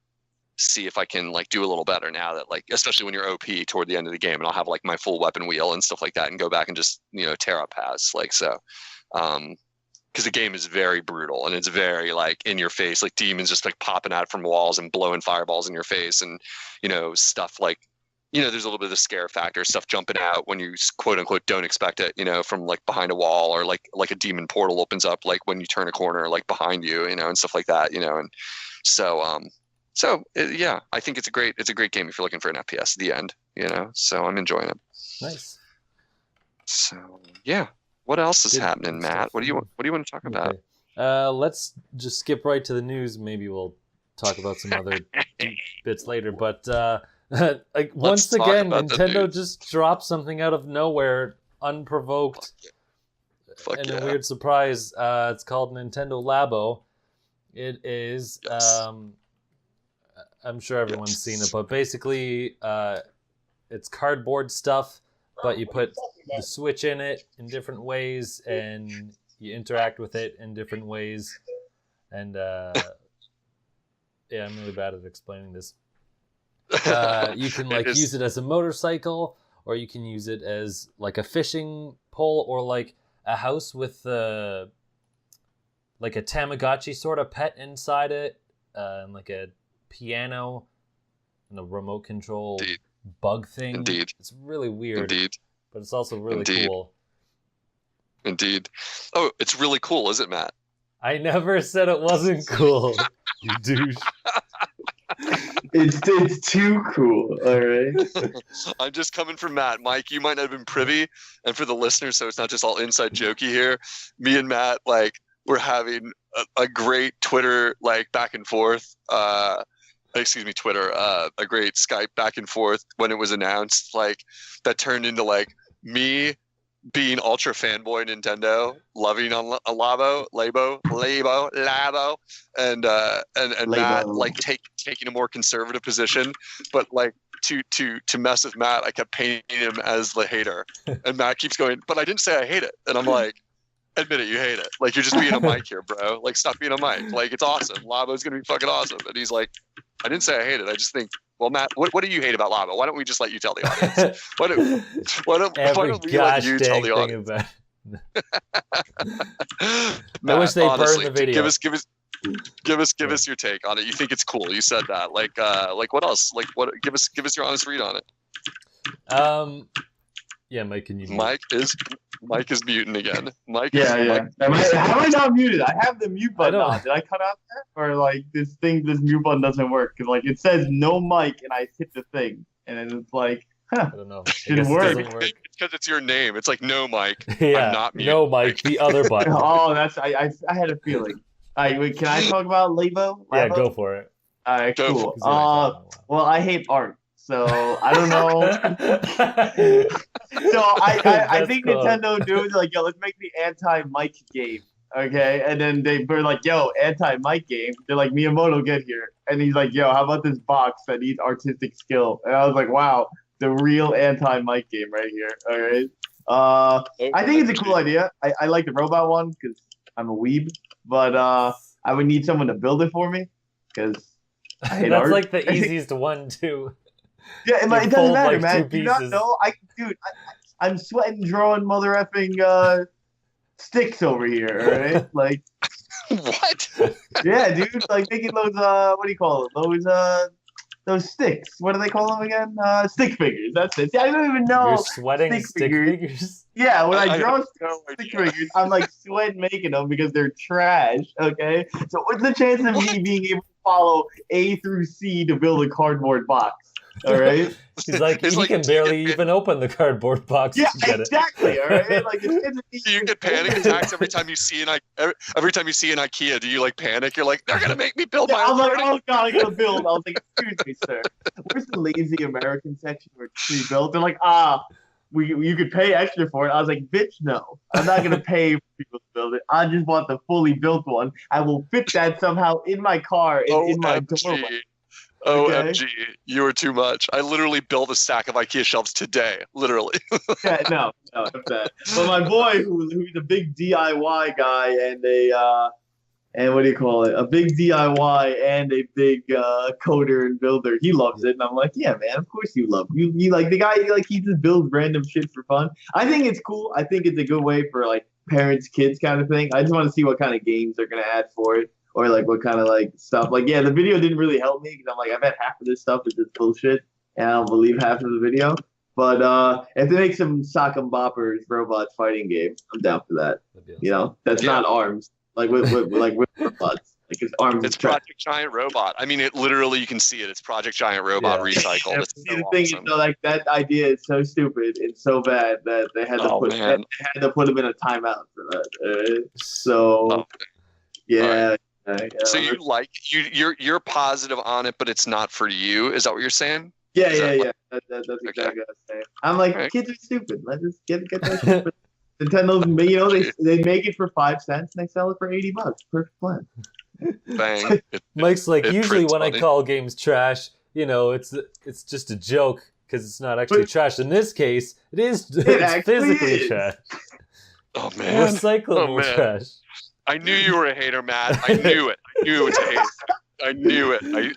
if I can like do a little better now that like, especially when you're OP toward the end of the game, and I'll have like my full weapon wheel and stuff like that, and go back and just tear up paths like so. Because the game is very brutal and it's very like in your face, like demons just like popping out from walls and blowing fireballs in your face, and stuff like there's a little bit of the scare factor, stuff jumping out when you quote unquote don't expect it, from like behind a wall, or like a demon portal opens up like when you turn a corner like behind you, and stuff like that, and so yeah, I think it's a great game if you're looking for an FPS. The end, so I'm enjoying it. Nice. So yeah. What else is happening, Matt? What do you want to talk about? Let's just skip right to the news. Maybe we'll talk about some other bits later. But like once again, Nintendo just dropped something out of nowhere, unprovoked, and a weird surprise. It's called Nintendo Labo. It is. Yes. I'm sure everyone's seen it, but basically, it's cardboard stuff, but you put the Switch in it in different ways, and you interact with it in different ways. And yeah, I'm really bad at explaining this. You can like use it as a motorcycle, or you can use it as like a fishing pole, or like a house with like a Tamagotchi sort of pet inside it, and like a piano and a remote control bug thing. Indeed. It's really weird. Indeed. But it's also really cool. Indeed. Oh, it's really cool, is it, Matt? I never said it wasn't cool, you douche. It's too cool, all right? I'm just coming from Matt. Mike, you might not have been privy, and for the listeners, so it's not just all inside jokey here, me and Matt, like, we're having a great Twitter, like, back and forth, Twitter, a great Skype back and forth when it was announced, like, that turned into, like, me being ultra fanboy Nintendo, loving on Labo, and Matt like taking a more conservative position, but like to mess with Matt, I kept painting him as the hater, and Matt keeps going, but I didn't say I hate it, and I'm like, admit it, you hate it. Like, you're just being a mic here, bro. Like, stop being a mic. Like, it's awesome. Labo's gonna be fucking awesome. And he's like, I didn't say I hate it. I just think, well, Matt, what do you hate about Labo? Why don't we just let you tell the audience? Why don't we let you tell the audience? Matt, I wish they honestly, burned the video. Give us your take on it. You think it's cool? You said that. Like what else? Like, what? Give us your honest read on it. Yeah, Mike, can you? Mike is muting again. Mike. Yeah. How am I not muted? I have the mute button on. Did I cut out that? Or like this mute button doesn't work? Because like it says no mic and I hit the thing and then it's like, I don't know. Didn't work. It's because it's your name. It's like no Mike. Yeah, I'm not muted. no Mike, the other button. Oh, I had a feeling. All right, wait, can I talk about Labo? Yeah, go for it. All right, Go cool. for it. Well, I hate art, so I don't know. So I think cool. Nintendo do it like, yo, let's make the anti-mic game, okay? And then they're like, yo, anti-mic game. They're like, Miyamoto, get here. And he's like, yo, how about this box that needs artistic skill? And I was like, wow, the real anti-mic game right here. All right. I think it's a cool idea. I like the robot one because I'm a weeb, but I would need someone to build it for me because I hate That's art. like the easiest one too. Yeah, You it doesn't fold, matter, like, man. two Do you not pieces. know? I'm sweating drawing mother effing sticks over here, all right? Like, What? yeah, dude. Like making those what do you call it? Those sticks. What do they call them again? Stick figures. That's it. See, I don't even know. You're sweating stick figures. Yeah, when I I draw have no stick idea. figures, I'm like sweating making them because they're trash. Okay, so what's the chance of me being able to follow A through C to build a cardboard box? All right. He's like, It's he like, can do you barely get- even open the cardboard box Yeah, to get it. exactly. All right. Like Do you get panic attacks every time you see an IKEA? Do you like panic? You're like, they're gonna make me build Yeah, my I own. was like, furniture. oh god, I gotta build. I was like, excuse me, sir. Where's the lazy American section where it's pre-built? They're like, you could pay extra for it. I was like, bitch, no. I'm not gonna pay for people to build it. I just want the fully built one. I will fit that somehow in my car and in my doorway. OMG, you are too much. I literally built a stack of IKEA shelves today. Literally. Yeah, no, that's that. But my boy, who's a big DIY guy and what do you call it? A big DIY and a big coder and builder. He loves it, and I'm like, yeah, man. Of course you love it. You like the guy. He just builds random shit for fun. I think it's cool. I think it's a good way for like parents, kids kind of thing. I just want to see what kind of games they're gonna add for it, or like what kind of like stuff. Like, yeah, the video didn't really help me because I'm like, I bet half of this stuff is just bullshit, and I don't believe half of the video. But if they make some sock and boppers robots fighting game, I'm down for that. You know, that's not arms. Like with robots, like his arms. It's Project Giant Robot. I mean, it literally, you can see it. It's Project Giant Robot recycled. Yeah, It's see, so the thing awesome. is, though, like that idea is so stupid and so bad that they had to put him in a timeout for that. So, yeah. So you're positive on it, but it's not for you. Is that what you're saying? Yeah. That's exactly what I'm saying. I'm like, kids are stupid. Let's just get that shit. But Nintendo's, you know, they make it for 5 cents and they sell it for $80. Perfect plan. Bang. Mike's like, it usually prints when money. I call games trash, you know, it's just a joke because it's not actually trash. In this case, it's physically is. trash. Oh man. Recyclable trash. I knew you were a hater, Matt. I knew it. I knew it was a hater. I knew it. I knew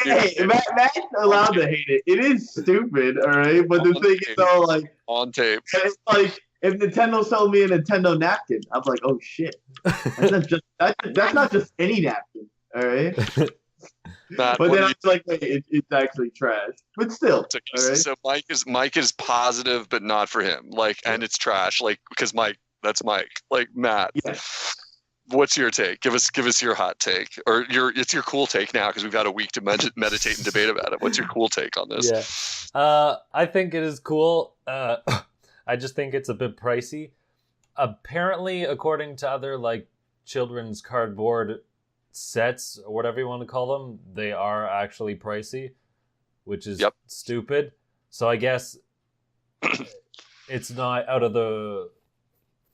Hey, it. Matt's allowed to hate it. It is stupid, all right? But the thing is, though, like, On tape. it's like, if Nintendo sold me a Nintendo napkin, I'm like, oh shit. That's not just any napkin, all right? Matt, But what then do I you was like, wait, it's actually trash. But still, think? all right? So Mike is positive, but not for him. Like, and it's trash. Like, because that's Mike. Like, Matt. Yeah. What's your take? Give us your hot take, or it's your cool take now because we've got a week to meditate and debate about it. What's your cool take on this? Yeah, I think it is cool. I just think it's a bit pricey. Apparently, according to other like children's cardboard sets or whatever you want to call them, they are actually pricey, which is stupid. So I guess it's not out of the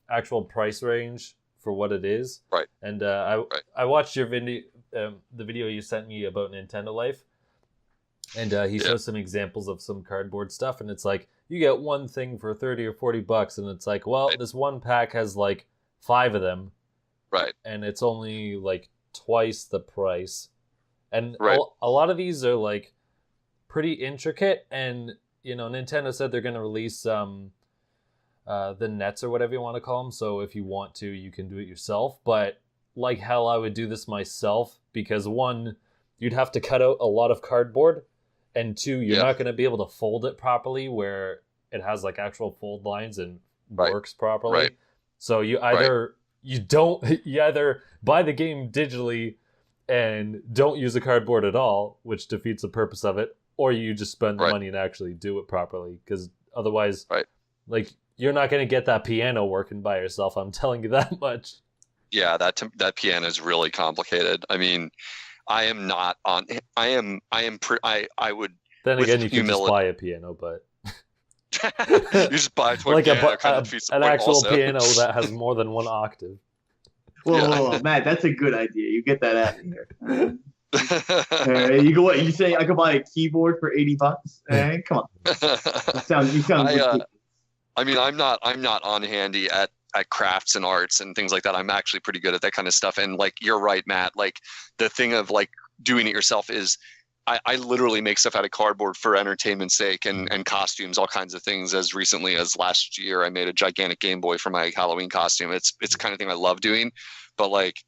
actual price range for what it is. Right. And I watched your video, the video you sent me about Nintendo Life. And he shows some examples of some cardboard stuff, and it's like you get one thing for $30 or $40, and it's like, well, this one pack has like 5 of them, Right. and it's only like twice the price. And Right. a lot of these are like pretty intricate, and Nintendo said they're going to release the nets or whatever you want to call them. So if you want to, you can do it yourself. But like hell, I would do this myself because 1, you'd have to cut out a lot of cardboard. And 2, you're not going to be able to fold it properly where it has like actual fold lines and works properly. Right. So you either buy the game digitally and don't use the cardboard at all, which defeats the purpose of it, or you just spend the money and actually do it properly. Because otherwise, like you're not going to get that piano working by yourself. I'm telling you that much. Yeah, that piano is really complicated. I mean, I am not on. I would. Then again, you can just buy a piano, but you just buy a toy like piano. An actual piano that has more than 1 octave. Whoa, Matt, that's a good idea. You get that out of here. You go. What you say? I could buy a keyboard for $80. Hey, come on. You sound ridiculous. I mean, I'm not on handy at crafts and arts and things like that. I'm actually pretty good at that kind of stuff. And like, you're right, Matt, like the thing of like doing it yourself is I literally make stuff out of cardboard for entertainment's sake and costumes, all kinds of things. As recently as last year, I made a gigantic Game Boy for my Halloween costume. It's the kind of thing I love doing, but like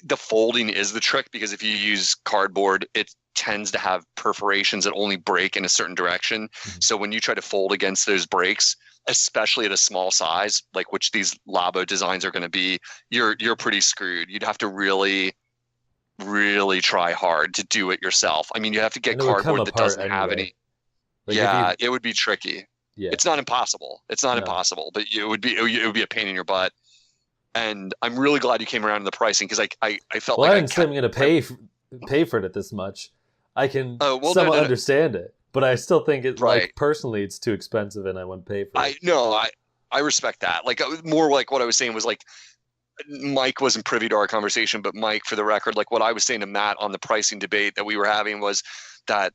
the folding is the trick, because if you use cardboard, it tends to have perforations that only break in a certain direction. So when you try to fold against those breaks, especially at a small size, like which these Labo designs are going to be, you're pretty screwed. You'd have to really try hard to do it yourself. I mean, you have to get cardboard that doesn't have any. Like it would be tricky. Yeah. It's not impossible. Impossible, but it would be a pain in your butt. And I'm really glad you came around to the pricing, because I felt I like didn't say I'm going to pay for it this much. I can somewhat understand it, but I still think it like personally it's too expensive, and I wouldn't pay for it. I respect that. Like more like what I was saying was like Mike wasn't privy to our conversation, but Mike, for the record, like what I was saying to Matt on the pricing debate that we were having was that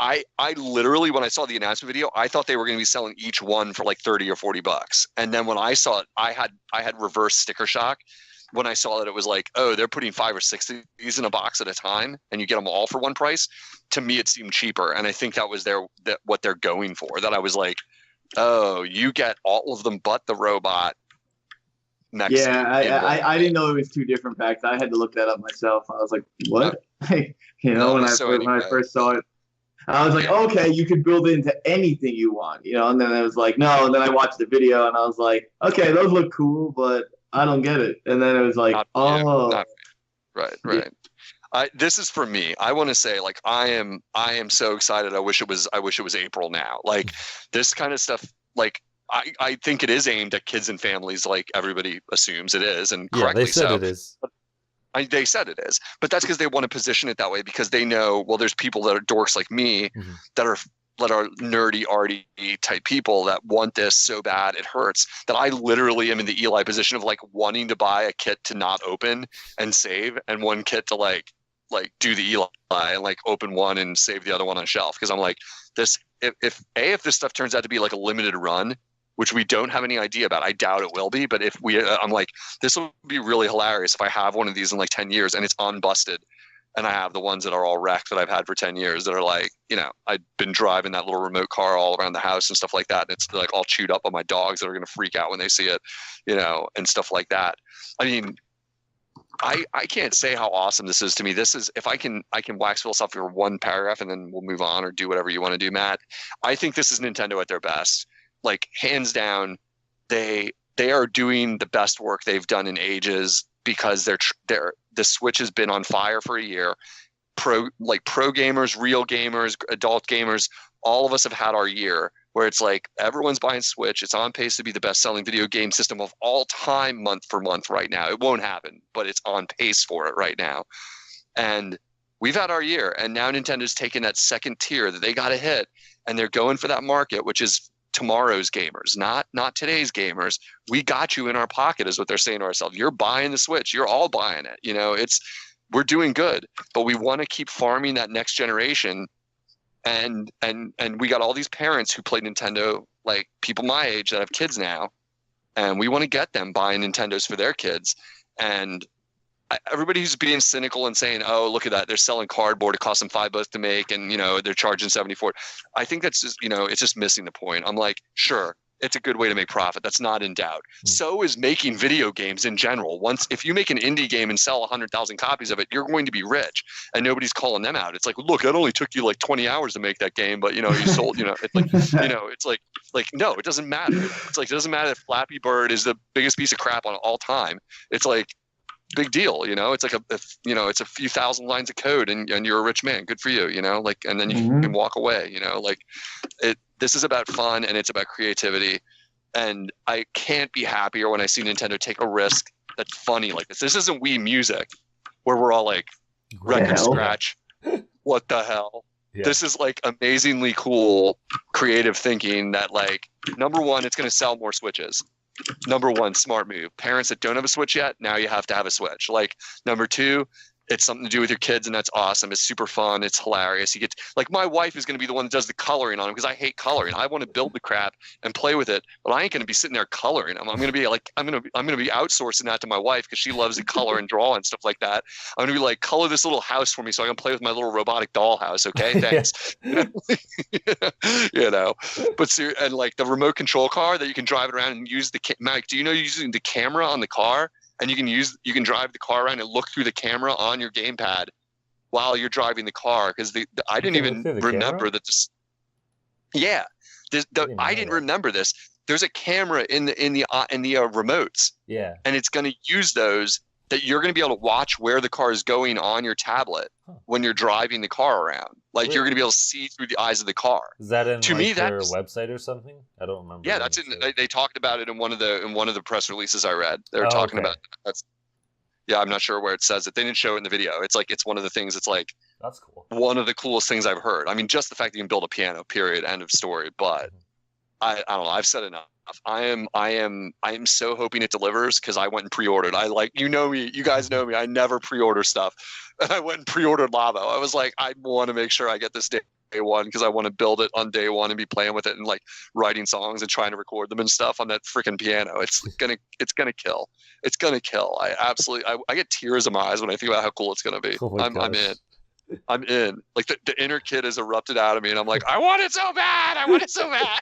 I literally, when I saw the announcement video, I thought they were going to be selling each one for like $30 or $40. And then when I saw it, I had reverse sticker shock when I saw that it was like, oh, they're putting 5 or 6 of these in a box at a time and you get them all for one price. To me, it seemed cheaper. And I think that was what they're going for. That I was like, oh, you get all of them but the robot. I didn't know it was 2 different packs. I had to look that up myself. I was like, what? When I first saw it, I was like, okay, you could build it into anything you want, and then I was like, no, and then I watched the video and I was like, okay, those look cool, but I don't get it. And then it was like, right. This is for me. I want to say, like, I am so excited. I wish it was April now. Like this kind of stuff, like I think it is aimed at kids and families, like everybody assumes it is, and correctly so. It is. They said it is, but that's because they want to position it that way, because they know, well, there's people that are dorks like me that are nerdy, arty type people that want this so bad it hurts, that I literally am in the Eli position of like wanting to buy a kit to not open and save, and one kit to like do the Eli and like open one and save the other one on a shelf. Because I'm like, this, if this stuff turns out to be like a limited run, which we don't have any idea about. I doubt it will be, but if I'm like, this will be really hilarious if I have one of these in like 10 years and it's unbusted, and I have the ones that are all wrecked that I've had for 10 years that are like, I've been driving that little remote car all around the house and stuff like that. And it's like all chewed up on my dogs that are going to freak out when they see it, and stuff like that. I mean, I can't say how awesome this is to me. This is, if I can wax philosophy for one paragraph and then we'll move on or do whatever you want to do, Matt. I think this is Nintendo at their best. Like hands down, they are doing the best work they've done in ages, because the Switch has been on fire for a year. Pro gamers, real gamers, adult gamers, all of us have had our year where it's like everyone's buying Switch. It's on pace to be the best-selling video game system of all time, month for month right now. It won't happen, but it's on pace for it right now. And we've had our year, and now Nintendo's taken that second tier that they got to hit, and they're going for that market, which is tomorrow's gamers, not today's gamers. We got you in our pocket, is what they're saying to ourselves. You're buying the Switch. You're all buying it. We're doing good, but we want to keep farming that next generation and we got all these parents who play Nintendo, like people my age that have kids now, and we want to get them buying Nintendos for their kids. And everybody who's being cynical and saying, "Oh, look at that, they're selling cardboard. It costs them $5 to make, and they're charging 74." I think that's just it's just missing the point. I'm like, sure, it's a good way to make profit. That's not in doubt. So is making video games in general. If you make an indie game and sell 100,000 copies of it, you're going to be rich, and nobody's calling them out. It's like, look, it only took you like 20 hours to make that game, but you sold. It's like it's like no, it doesn't matter. It's like it doesn't matter if Flappy Bird is the biggest piece of crap on all time. It's like big deal. It's like it's a few thousand lines of code, and you're a rich man. Good for you. Like, and then you can walk away. Like this is about fun, and it's about creativity, and I can't be happier when I see Nintendo take a risk that's funny like this. This isn't Wii Music where we're all like record scratch. What the hell? Yeah. This is like amazingly cool creative thinking that, like, number one, it's going to sell more Switches. Number one, smart move. Parents that don't have a Switch yet, now you have to have a Switch. Like, number two, it's something to do with your kids, and that's awesome. It's super fun. It's hilarious. You get like, my wife is going to be the one that does the coloring on them because I hate coloring. I want to build the crap and play with it, but I ain't going to be sitting there coloring them. I'm going to be like, I'm going to be outsourcing that to my wife because she loves to color and draw and stuff like that. I'm going to be like, color this little house for me so I can play with my little robotic doll house. Okay, thanks. But and like the remote control car that you can drive it around and use the Mike. Do you know using the camera on the car? And you can drive the car around and look through the camera on your gamepad while you're driving the car. Because I didn't even remember that. I didn't remember this. There's a camera in the remotes. Yeah. And it's going to use those that you're going to be able to watch where the car is going on your tablet when you're driving the car around. Like, you're going to be able to see through the eyes of the car. Is that in their website or something? I don't remember. Yeah, that's in. They talked about it in one of the press releases I read. They were talking about that's. Yeah, I'm not sure where it says it. They didn't show it in the video. It's like, it's one of the things. It's like, that's cool. One of the coolest things I've heard. I mean, just the fact that you can build a piano. Period. End of story. But I don't know. I've said enough. I am so hoping it delivers because I went and pre-ordered. Me. You guys know me. I never pre-order stuff. And I went and pre-ordered Labo. I was like, I want to make sure I get this day one because I want to build it on day one and be playing with it and like writing songs and trying to record them and stuff on that freaking piano. It's gonna kill. It's gonna kill. I get tears in my eyes when I think about how cool it's gonna be. Oh I'm in. I'm in. Like the inner kid has erupted out of me, and I'm like, I want it so bad. I want it so bad.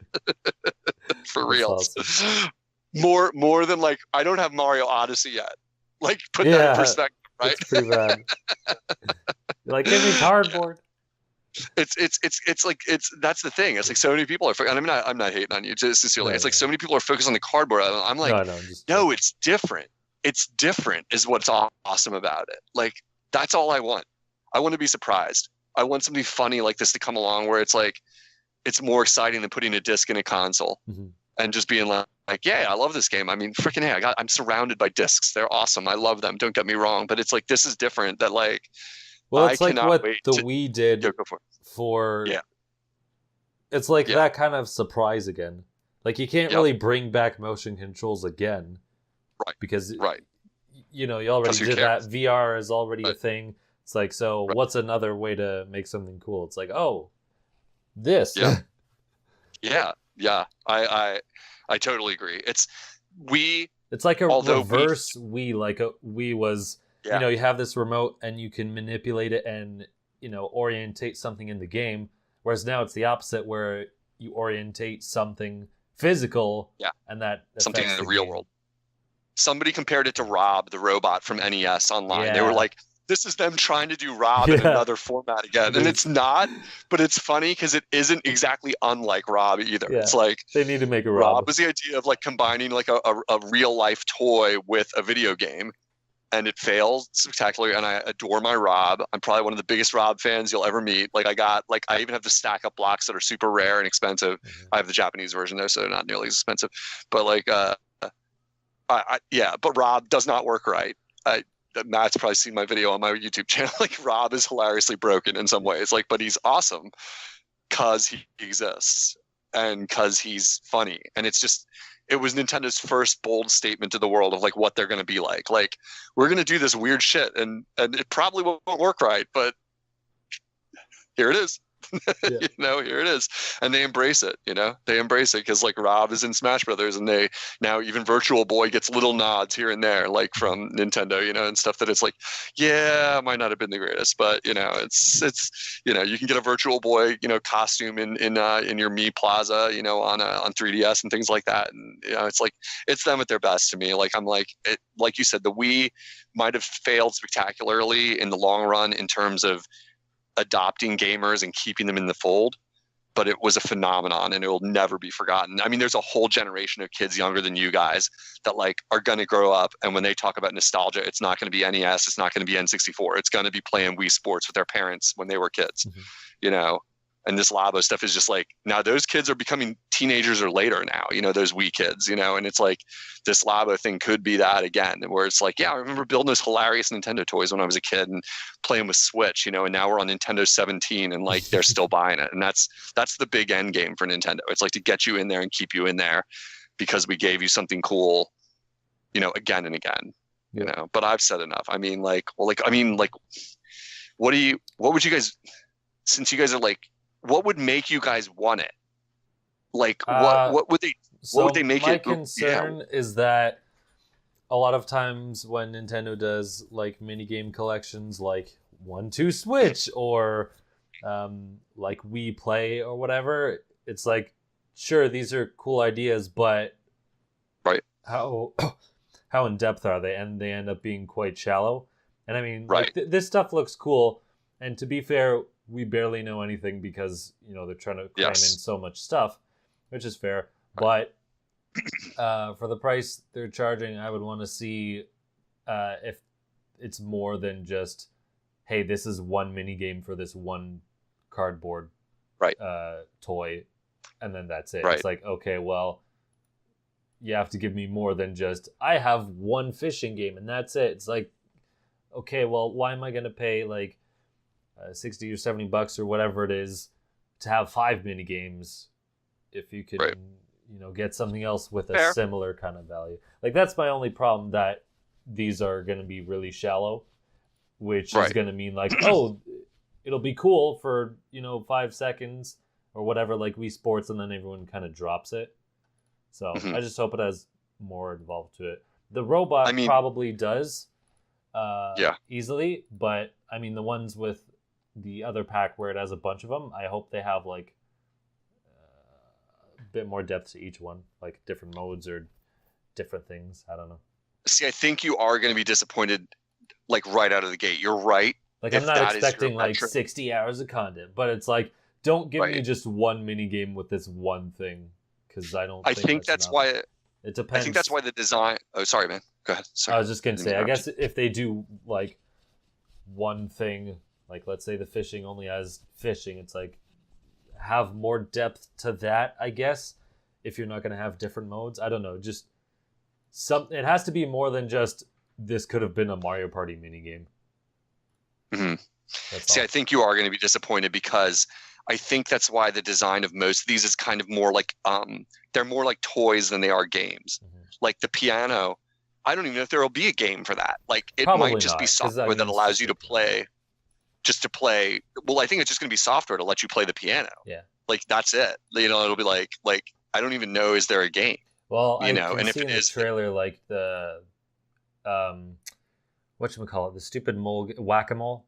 For real. Awesome. More than like, I don't have Mario Odyssey yet. Like, put that in perspective, right? It's pretty bad. You're like, give me cardboard. It's like, that's the thing. It's like so many people are, and I'm not hating on you, just sincerely. It's like so many people are focused on the cardboard. I'm like, no, it's different. It's different is what's awesome about it. Like, that's all I want. I want to be surprised. I want something funny like this to come along where it's like, it's more exciting than putting a disc in a console and just being like, yeah, I love this game. I mean, freaking hey, I'm surrounded by discs. They're awesome. I love them. Don't get me wrong. But it's like, this is different that like, well, it's like what the Wii did for it's like that kind of surprise again. Like, you can't really bring back motion controls again. Right. Because you already did that. VR is already a thing. It's like, so what's another way to make something cool? It's like, this. Yeah. I totally agree. It's like a reverse Wii. Like a Wii was, you have this remote and you can manipulate it and, orientate something in the game. Whereas now it's the opposite, where you orientate something physical and that something in the real world. Somebody compared it to Rob, the robot from NES online. They were like, this is them trying to do Rob in another format again. And it's not, but it's funny because it isn't exactly unlike Rob either. Yeah. It's like, they need to make a Rob. Rob was the idea of like combining like a real life toy with a video game. And it failed spectacularly. And I adore my Rob. I'm probably one of the biggest Rob fans you'll ever meet. Like, I even have the stack up blocks that are super rare and expensive. I have the Japanese version though, so they're not nearly as expensive. But like, but Rob does not work right. Matt's probably seen my video on my YouTube channel. Like, Rob is hilariously broken in some ways, like, but he's awesome because he exists and because he's funny. And it was Nintendo's first bold statement to the world of like what they're going to be like. Like, we're going to do this weird shit and it probably won't work right, but here it is. Yeah. You know, here it is, and they embrace it. You know, they embrace it because like Rob is in Smash Brothers, and they now even Virtual Boy gets little nods here and there, like from Nintendo, you know, and stuff that it's like, yeah, it might not have been the greatest, but you know, it's you know, you can get a Virtual Boy, you know, costume in your Mi Plaza, you know, on 3DS and things like that, and you know, it's like it's them at their best to me. Like I'm like it, like you said, the Wii might have failed spectacularly in the long run in terms of adopting gamers and keeping them in the fold, but it was a phenomenon and it will never be forgotten. I mean, there's a whole generation of kids younger than you guys that like are going to grow up, and when they talk about nostalgia, it's not going to be NES, it's not going to be N64, it's going to be playing Wii Sports with their parents when they were kids. You know, and this Labo stuff is just like, now those kids are becoming teenagers or later now, you know, those Wii kids, you know, and it's like this Labo thing could be that again, where it's like, yeah, I remember building those hilarious Nintendo toys when I was a kid and playing with Switch, you know, and now we're on Nintendo 17 and like they're still buying it. And that's the big end game for Nintendo. It's like to get you in there and keep you in there because we gave you something cool, you know, again and again, you know. But I've said enough. I mean, like, well, like, I mean, like, what would you guys, since you guys are like, what would make you guys want it? Like, what would they make my it? My concern is that a lot of times when Nintendo does like mini game collections, like 1-2 Switch or like Wii Play or whatever, it's like, sure, these are cool ideas, but right, how in depth are they? And they end up being quite shallow. And I mean, right, like, this stuff looks cool. And to be fair, we barely know anything because, you know, they're trying to cram in so much stuff, which is fair. But for the price they're charging, I would want to see if it's more than just, hey, this is one mini game for this one cardboard toy, and then that's it. It's like, okay, well, you have to give me more than just, I have one fishing game and that's it. It's like, okay, well, why am I going to pay like $60 or $70 or whatever it is to have 5 mini games if you can you know, get something else with a similar kind of value? Like, that's my only problem, that these are going to be really shallow, which is going to mean like, oh, it'll be cool for, you know, 5 seconds or whatever, like Wii Sports, and then everyone kind of drops it. So I just hope it has more involved to it. The robot probably does easily, but I mean, the ones with the other pack where it has a bunch of them, I hope they have like a bit more depth to each one, like different modes or different things. I don't know. See, I think you are going to be disappointed, like right out of the gate. You're right. Like, I'm not expecting like 60 hours of content, but it's like, don't give me just one mini game with this one thing, because I don't. I think that's why it depends. I think that's why the design. Oh, sorry, man. Go ahead. Sorry. I was just gonna say, I guess if they do like one thing, like let's say the fishing only has fishing, it's like, have more depth to that, I guess. If you're not gonna have different modes, I don't know. Just it has to be more than just, this could have been a Mario Party mini game. See, I think you are going to be disappointed, because I think that's why the design of most of these is kind of more like they're more like toys than they are games. Like the piano, I don't even know if there will be a game for that. Like, it Probably might just not, be software that allows you to play, just to play. Well, I think it's just going to be software to let you play the piano. Yeah, like that's it. You know, it'll be like I don't even know, is there a game? Well, you know, and if it is, trailer, like the whatchamacallit, the stupid whack-a-mole.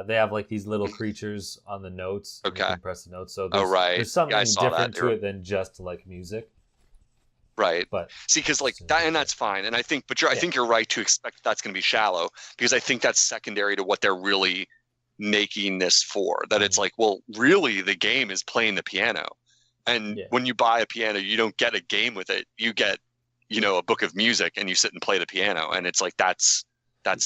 They have like these little creatures on the notes. Okay. You can press the notes. So there's there's something different to it than just like music. Right. But see, because like that, and that's fine. And I think, I think you're right to expect that's going to be shallow, because I think that's secondary to what they're really making this for. That it's like, well, really, the game is playing the piano. And when you buy a piano, you don't get a game with it. You get, you know, a book of music, and you sit and play the piano. And it's like, that's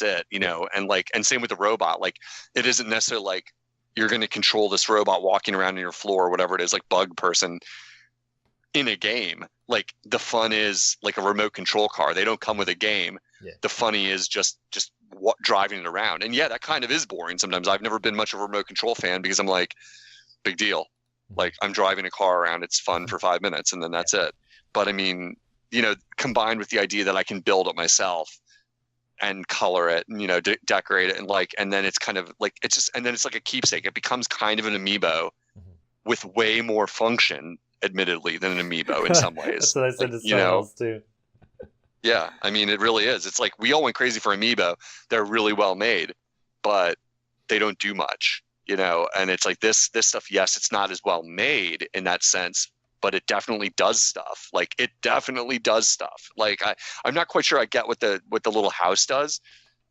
it, you know. And like, and same with the robot. Like, it isn't necessarily like you're going to control this robot walking around on your floor or whatever it is, like Bug Person in a game. Like, the fun is like a remote control car. They don't come with a game. The funny is just driving it around. And yeah, that kind of is boring sometimes. I've never been much of a remote control fan, because I'm like, big deal. Like, I'm driving a car around, it's fun for 5 minutes, and then that's it. But I mean, you know, combined with the idea that I can build it myself and color it and, you know, decorate it, and like, and then it's kind of like, it's just, and then it's like a keepsake. It becomes kind of an amiibo with way more function, admittedly, than an amiibo in some ways. That's what I said Like, to someone else too. Yeah, I mean, it really is. It's like we all went crazy for amiibo. They're really well made, but they don't do much, and it's like this stuff. Yes, it's not as well made in that sense, but it definitely does stuff. Like it definitely does stuff. Like I'm not quite sure I get what the little house does,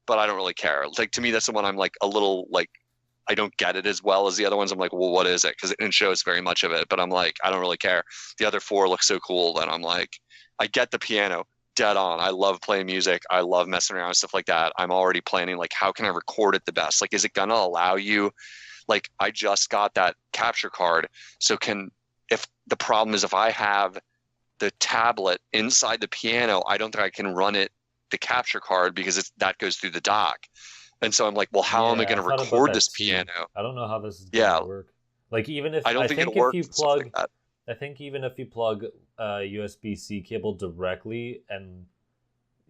but I don't really care. Like to me, that's the one I'm like a little like I don't get it as well as the other ones. I'm like, well, what is it? Because it didn't show us very much of it, but I'm like, I don't really care. The other 4 look so cool that I'm like, I get the piano. Dead on. I love playing music. I love messing around with stuff like that. I'm already planning like how can I record it the best? Like is it gonna allow you like I just got that capture card. So if the problem is if I have the tablet inside the piano, I don't think I can run it the capture card because that goes through the dock. And so I'm like, well, how am I going to record this piano? I don't know how this is going to work. Like even if I think if you plug I think even if you plug a USB-C cable directly and,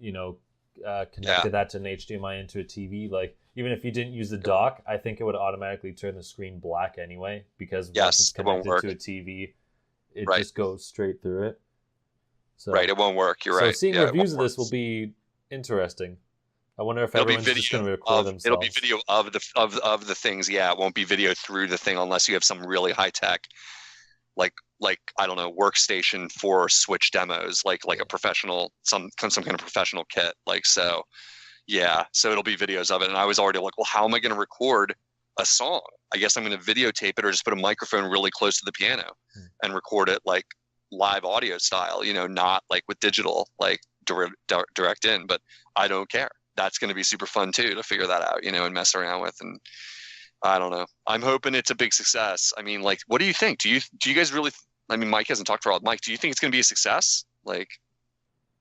connected that to an HDMI into a TV, like even if you didn't use the dock, I think it would automatically turn the screen black anyway because once it's connected to a TV, it just goes straight through it. So, right, it won't work. You're right. So seeing reviews of this will be interesting. I wonder if everyone's just going to record themselves. It'll be video of the things. Yeah, it won't be video through the thing unless you have some really high tech, like I don't know, workstation for Switch demos, like a professional, some kind of professional kit. Like so, yeah. So it'll be videos of it, and I was already like, well, how am I going to record a song? I guess I'm going to videotape it or just put a microphone really close to the piano and record it like live audio style. Not like with digital, like direct in. But I don't care. That's going to be super fun too to figure that out, and mess around with. And I don't know. I'm hoping it's a big success. I mean, like, what do you think? Do you guys really? I mean, Mike hasn't talked for a while. Mike, do you think it's going to be a success? Like,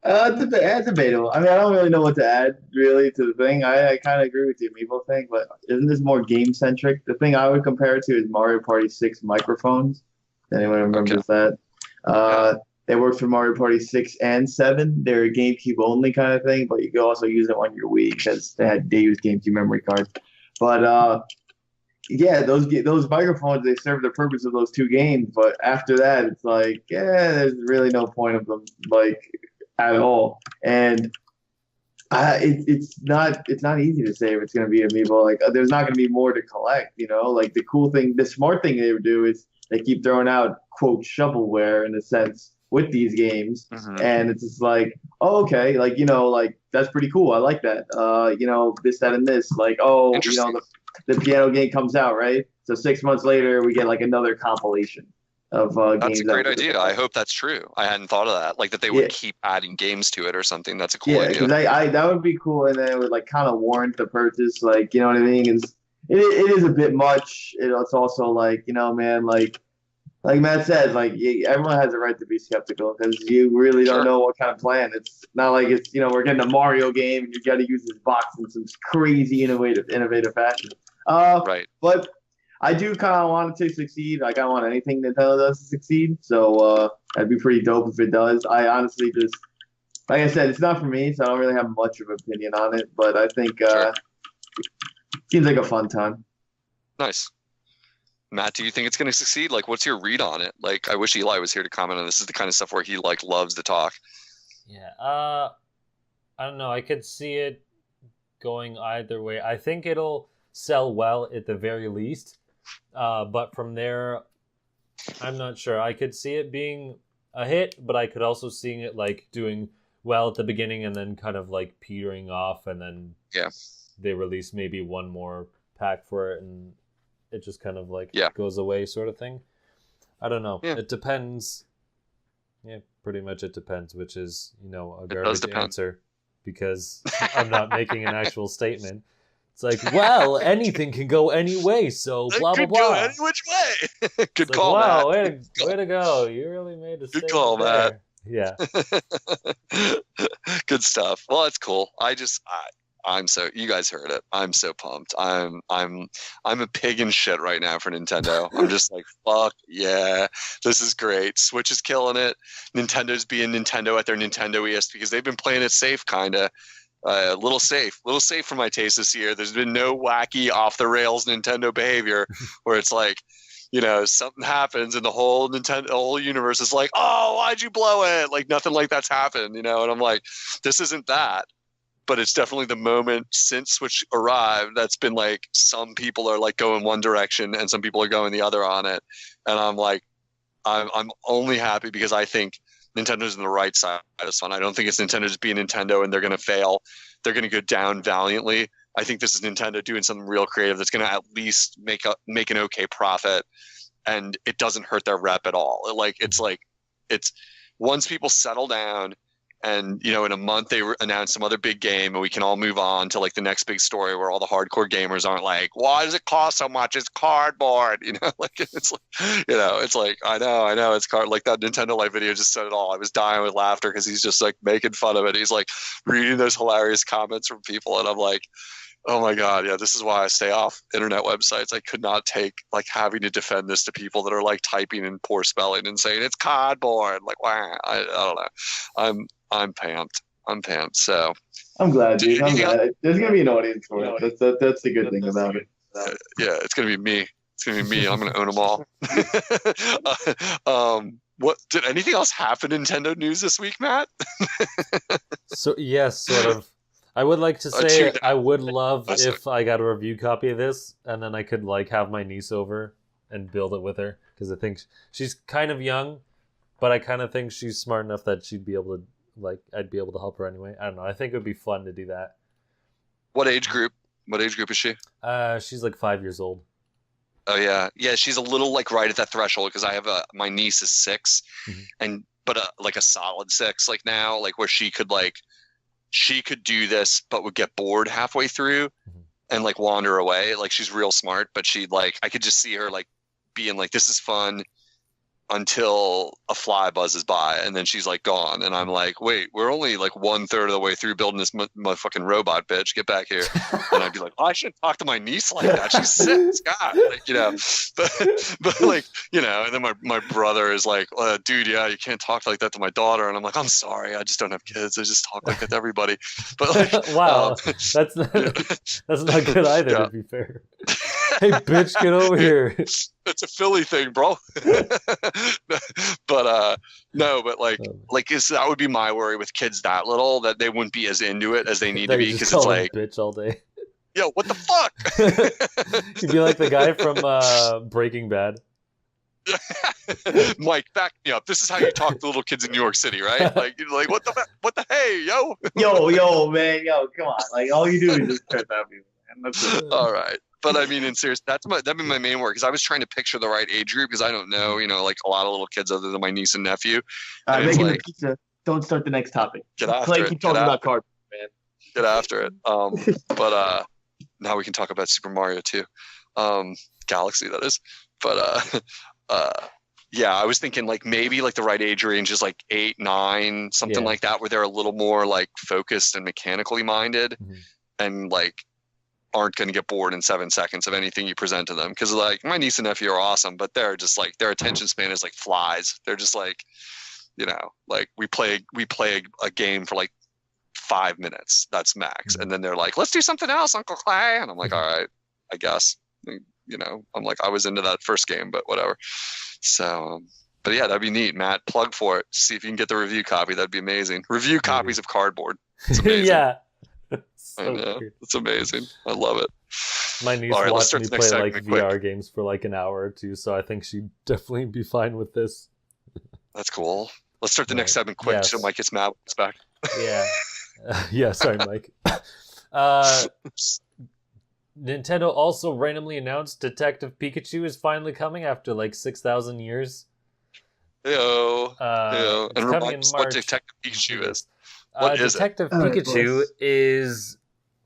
it's debatable. I mean, I don't really know what to add really to the thing. I kind of agree with the Amiibo thing, but isn't this more game centric? The thing I would compare it to is Mario Party 6 microphones. Anyone remembers that? They work for Mario Party 6 and 7. They're a GameCube only kind of thing, but you can also use them on your Wii because they use GameCube memory cards. But yeah, those microphones, they serve the purpose of those 2 games. But after that, it's like, there's really no point of them, like, at all. And it's not easy to say if it's going to be Amiibo. Like, there's not going to be more to collect, Like, the smart thing they would do is they keep throwing out, quote, shovelware in a sense with these games. And it's just like, oh, okay, like, like, that's pretty cool. I like that. This, that, and this. Like, the piano game comes out, right? So 6 months later, we get like another compilation of games. That's a great idea. I hope that's true. I hadn't thought of that. Like that they would keep adding games to it or something. That's a cool idea. Because that would be cool, and then it would like kind of warrant the purchase. Like, you know what I mean? It is a bit much. It's also like, man, like Matt said, like everyone has a right to be skeptical because you really don't know what kind of plan. It's not like it's we're getting a Mario game and you got to use this box in some crazy innovative fashion. Right. But I do kind of want it to succeed. Like I want anything Nintendo does to succeed. So that'd be pretty dope if it does. I honestly just, like I said, it's not for me, so I don't really have much of an opinion on it. But I think it seems like a fun time. Nice. Matt, do you think it's going to succeed? Like, what's your read on it? Like, I wish Eli was here to comment on this. This is the kind of stuff where he like loves to talk. Yeah. I don't know. I could see it going either way. I think it'll sell well at the very least. But from there, I'm not sure. I could see it being a hit, but I could also see it like doing well at the beginning and then kind of like petering off, and then they release maybe one more pack for it and it just kind of like goes away sort of thing. I don't know. It depends. Yeah, pretty much it depends, which is, a garbage answer because I'm not making an actual statement. It's like, well, anything can go any way, so blah, blah, blah. Go any which way. Good call, wow, Matt. Way to go. You really made a statement. Good call, Matt. Yeah. Good stuff. Well, that's cool. I'm so, you guys heard it. I'm so pumped. I'm a pig in shit right now for Nintendo. I'm just like, fuck yeah, this is great. Switch is killing it. Nintendo's being Nintendo at their Nintendo ES because they've been playing it safe, kind of. A little safe for my taste this year. There's been no wacky off the rails Nintendo behavior where it's like, something happens and the whole universe is like, oh, why'd you blow it? Like nothing like that's happened, and I'm like, this isn't that. But it's definitely the moment since Switch arrived that's been like some people are like going one direction and some people are going the other on it. And I'm like, I'm only happy because I think Nintendo's on the right side of this one. I don't think it's Nintendo just being Nintendo and they're going to fail. They're going to go down valiantly. I think this is Nintendo doing something real creative that's going to at least make an okay profit, and it doesn't hurt their rep at all. It's once people settle down. And, in a month they announce some other big game and we can all move on to like the next big story where all the hardcore gamers aren't like, why does it cost so much? It's cardboard, like it's like, it's like, I know it's like that Nintendo Live video just said it all. I was dying with laughter because he's just like making fun of it. He's like reading those hilarious comments from people. And I'm like, oh my God, yeah, this is why I stay off internet websites. I could not take like having to defend this to people that are like typing in poor spelling and saying it's cardboard. Like, wow, I don't know. I'm pumped. So I'm glad, dude. I'm glad. There's gonna be an audience for it. That's the good thing about it. Yeah, it's gonna be me. I'm gonna own them all. What did anything else happen in Nintendo news this week, Matt? So yes, sort of. I would like to say I would love if I got a review copy of this, and then I could like have my niece over and build it with her, because I think she's kind of young, but I kind of think she's smart enough that she'd be able to I'd be able to help her anyway. I don't know. I think it would be fun to do that. What age group? What age group is she? She's like 5 years old. Oh yeah, she's a little like right at that threshold because I have my niece is 6, but like a solid 6 like now, like where she could do this but would get bored halfway through and like wander away. Like she's real smart, but she'd like, I could just see her like being like, this is fun until a fly buzzes by and then she's like gone. And I'm like, wait, we're only like 1/3 of the way through building this motherfucking robot, bitch. Get back here. And I'd be like, oh, I shouldn't talk to my niece like that. She's 6, God, but like, and then my brother is like, dude, yeah, you can't talk like that to my daughter. And I'm like, I'm sorry, I just don't have kids. I just talk like that to everybody. But like, wow, that's not good either, to be fair. Hey, bitch, get over here. It's a Philly thing, bro. But no, but like that would be my worry with kids that little, that they wouldn't be as into it as they need to be, because it's like bitch all day. Yo, what the fuck? You'd be like the guy from Breaking Bad. Mike, back me up. This is how you talk to little kids in New York City, right? Like what the hey, yo, man, come on. Like all you do is just curse at people, man. That's it. All right. But I mean, in serious, that'd be my main work, because I was trying to picture the right age group, because I don't know, like a lot of little kids other than my niece and nephew. Making the pizza. Don't start the next topic. Get after it. Keep talking about cardboard, man. Get after it. But now we can talk about Super Mario too, Galaxy, that is. But yeah, I was thinking like maybe like the right age range is like 8, 9, something like that, where they're a little more like focused and mechanically minded, and like aren't going to get bored in 7 seconds of anything you present to them. Because like my niece and nephew are awesome, but they're just like, their attention span is like flies. They're just like, like we play a game for like 5 minutes, that's max, and then they're like, let's do something else, Uncle Clay. And I'm like, all right, I guess. I'm like, I was into that first game, but whatever. So but yeah, that'd be neat. Matt, plug for it. See if you can get the review copy. That'd be amazing. Review copies of cardboard. It's amazing. Yeah. I know. It's amazing. I love it. My niece watched me play like VR games for like an hour or two, so I think she'd definitely be fine with this. That's cool. Let's start the next segment quick so Mike gets mad when he's back. Yeah. Yeah, sorry, Mike. Nintendo also randomly announced Detective Pikachu is finally coming after like 6,000 years. Yo. And remind us what Detective Pikachu is. What is Detective Pikachu is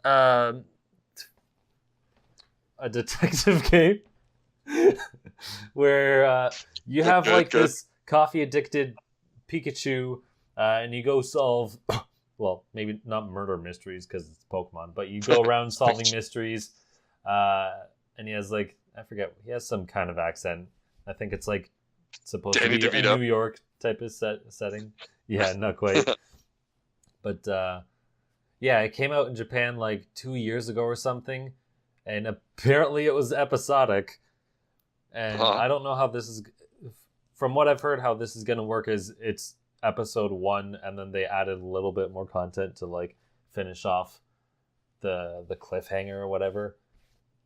a detective game where you have this coffee-addicted Pikachu, and you go solve, well, maybe not murder mysteries because it's Pokemon, but you go around solving mysteries, and he has I forget, he has some kind of accent. I think it's supposed to be a New York type of setting. Yeah, not quite. But yeah, it came out in Japan 2 years ago or something, and apparently it was episodic. And I don't know how this is. From what I've heard, how this is going to work is it's episode 1, and then they added a little bit more content to like finish off the cliffhanger or whatever.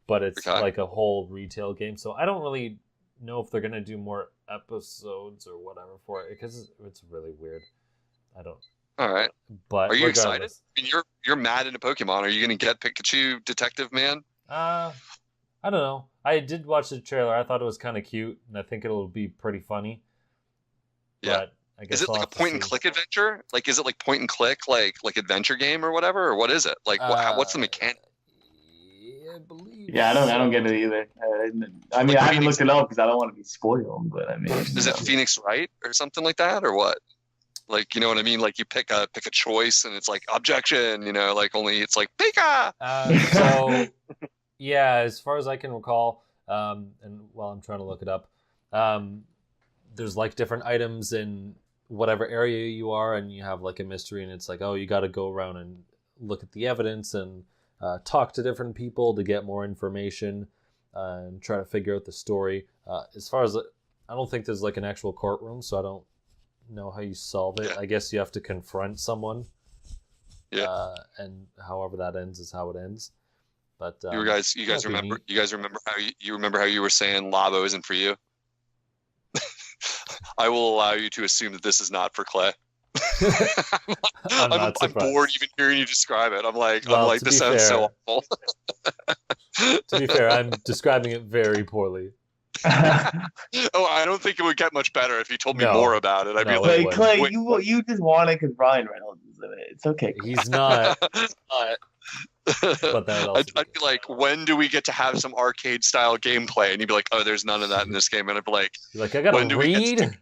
But it's like a whole retail game, so I don't really know if they're going to do more episodes or whatever for it because it's really weird. I don't. All right. But are you excited? I mean, you're mad into Pokemon. Are you going to get Pikachu Detective Man? I don't know. I did watch the trailer. I thought it was kind of cute, and I think it'll be pretty funny. Yeah. But I guess is it like a point and click adventure? Like, is it like point and click, like adventure game or whatever, or what is it? Like, what's the mechanic? I believe. Yeah, I don't get it either. I mean, I haven't looked it up because I don't want to be spoiled. But I mean, is it Phoenix Wright or something like that, or what? Like, you know what I mean? Like, you pick a choice, and it's like objection. You know, like only it's like Pika. So, yeah, as far as I can recall, and while I'm trying to look it up, there's like different items in whatever area you are, and you have like a mystery, and it's like, oh, you got to go around and look at the evidence and talk to different people to get more information and try to figure out the story. As far as I don't think there's like an actual courtroom, so I don't know how you solve it. I guess you have to confront someone. Yeah. And however that ends is how it ends. But you guys remember how you were saying Labo isn't for you? I will allow you to assume that this is not for Clay. I'm bored even hearing you describe it. I'm like, this sounds so awful. To be fair, I'm describing it very poorly. Oh, I don't think it would get much better if you told me more about it. I'd be like, Clay, you just want it because Ryan Reynolds is in it. It's okay. He's not. But I'd be like, when do we get to have some arcade style gameplay? And you'd be like, oh, there's none of that in this game. And I'd be like, I gotta read.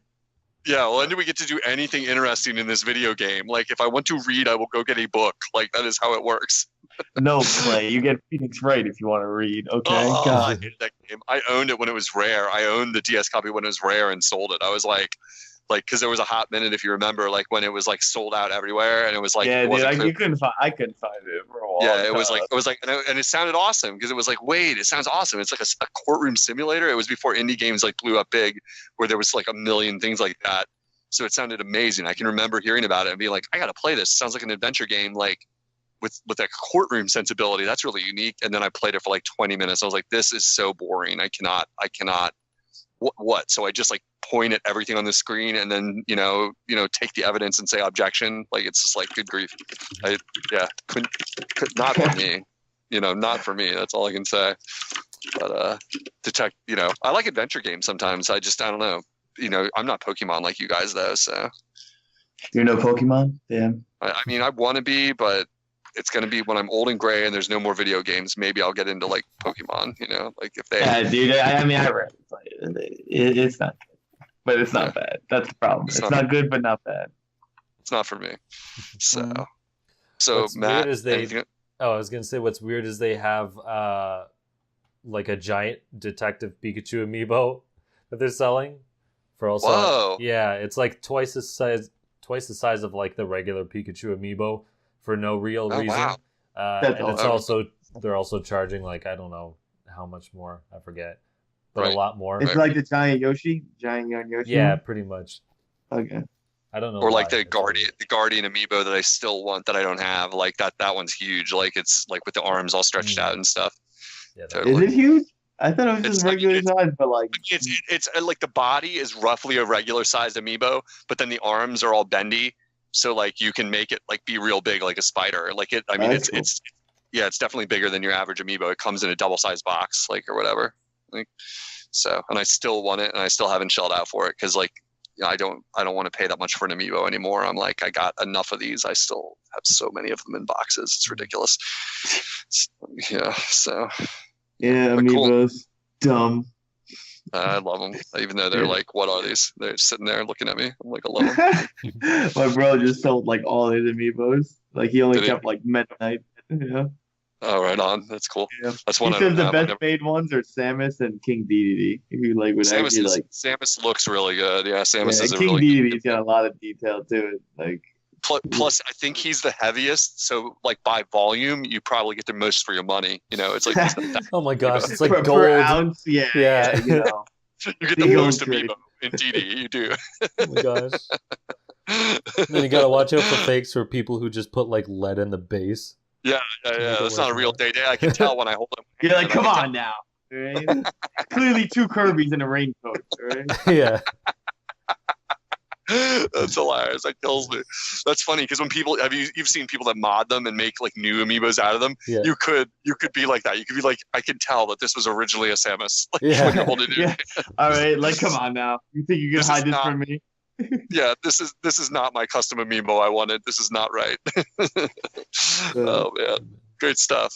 Yeah, when do we get to do anything interesting in this video game? Like, if I want to read, I will go get a book. Like, that is how it works. No, Clay, you get Phoenix Wright if you want to read. Okay, I hated that game. I owned it when it was rare. I owned the DS copy when it was rare and sold it. I was like, because there was a hot minute, if you remember, like when it was like sold out everywhere, and it was like, yeah, dude, I couldn't find it for a while. Yeah, it was like, and it sounded awesome because it was like, wait, it sounds awesome. It's like a courtroom simulator. It was before indie games like blew up big, where there was like a million things like that. So it sounded amazing. I can remember hearing about it and being like, I got to play this. It sounds like an adventure game, like with that courtroom sensibility. That's really unique. And then I played it for like 20 minutes. I was like, this is so boring. I cannot. What? So I just like point at everything on the screen and then, take the evidence and say objection. Like, it's just like, good grief. Not for me, not for me. That's all I can say. But, I like adventure games sometimes. I don't know. I'm not Pokemon like you guys though. So you're no Pokemon? Yeah. I mean, I want to be, but it's going to be when I'm old and gray and there's no more video games. Maybe I'll get into like Pokemon, like if they. Yeah, dude. I mean, I rarely play it. It's not good, but it's not bad. That's the problem. It's not good, but not bad. It's not for me. So what's Matt, weird is I was gonna say what's weird is they have like a giant Detective Pikachu amiibo that they're selling for also. Whoa. Yeah, it's like twice the size of like the regular Pikachu amiibo for no real reason. Wow. And it's they're also charging like, I don't know how much more, I forget, but a lot more. It's like the giant Yoshi, young Yoshi. Yeah, pretty much. Okay. I don't know. Or like the Guardian amiibo that I still want that I don't have. Like that one's huge. Like it's like with the arms all stretched out and stuff. Yeah, totally. Is it huge? I thought it was just regular size, but like it's like the body is roughly a regular sized amiibo, but then the arms are all bendy, so like you can make it like be real big like a spider. Like it. I mean, it's definitely bigger than your average amiibo. It comes in a double sized box, like or whatever. Like so, and I still want it, and I still haven't shelled out for it because like I don't want to pay that much for an amiibo anymore. I'm like, I got enough of these. I still have so many of them in boxes. It's ridiculous. Yeah. So. Yeah, amiibos, dumb. I love them, even though they're like, what are these? They're sitting there looking at me. I'm like, I love them. My bro just sold like all his amiibos. Like he only kept like Meta Knight. Yeah. Oh, right on. That's cool. Yeah. That's one. He says the best made ones are Samus and King Dedede. If you like, Samus looks really good. Yeah, Samus is a King really. Dedede's got a lot of detail to it. Like Plus, I think he's the heaviest. So, like by volume, you probably get the most for your money. You know, it's like Oh my gosh, it's like per gold. ounce. Yeah. You know. you get Big the old most trade. amiibo in DD. You do. Oh my gosh. Then you gotta watch out for fakes for people who just put like lead in the base. Yeah. That's not a real day. I can tell when I hold them. You're like, come on now. Right? Clearly 2 Kirby's in a raincoat. Right? Yeah. That's hilarious. That kills me. That's funny because when people you've seen people that mod them and make like new amiibos out of them. Yeah. You could be like that. You could be like, I can tell that this was originally a Samus. Like, Yeah. when you're holding it. Yeah. All right, like, come on now. You think you can hide this from me? Yeah, this is not my custom amiibo I wanted. This is not right. Oh man, great stuff.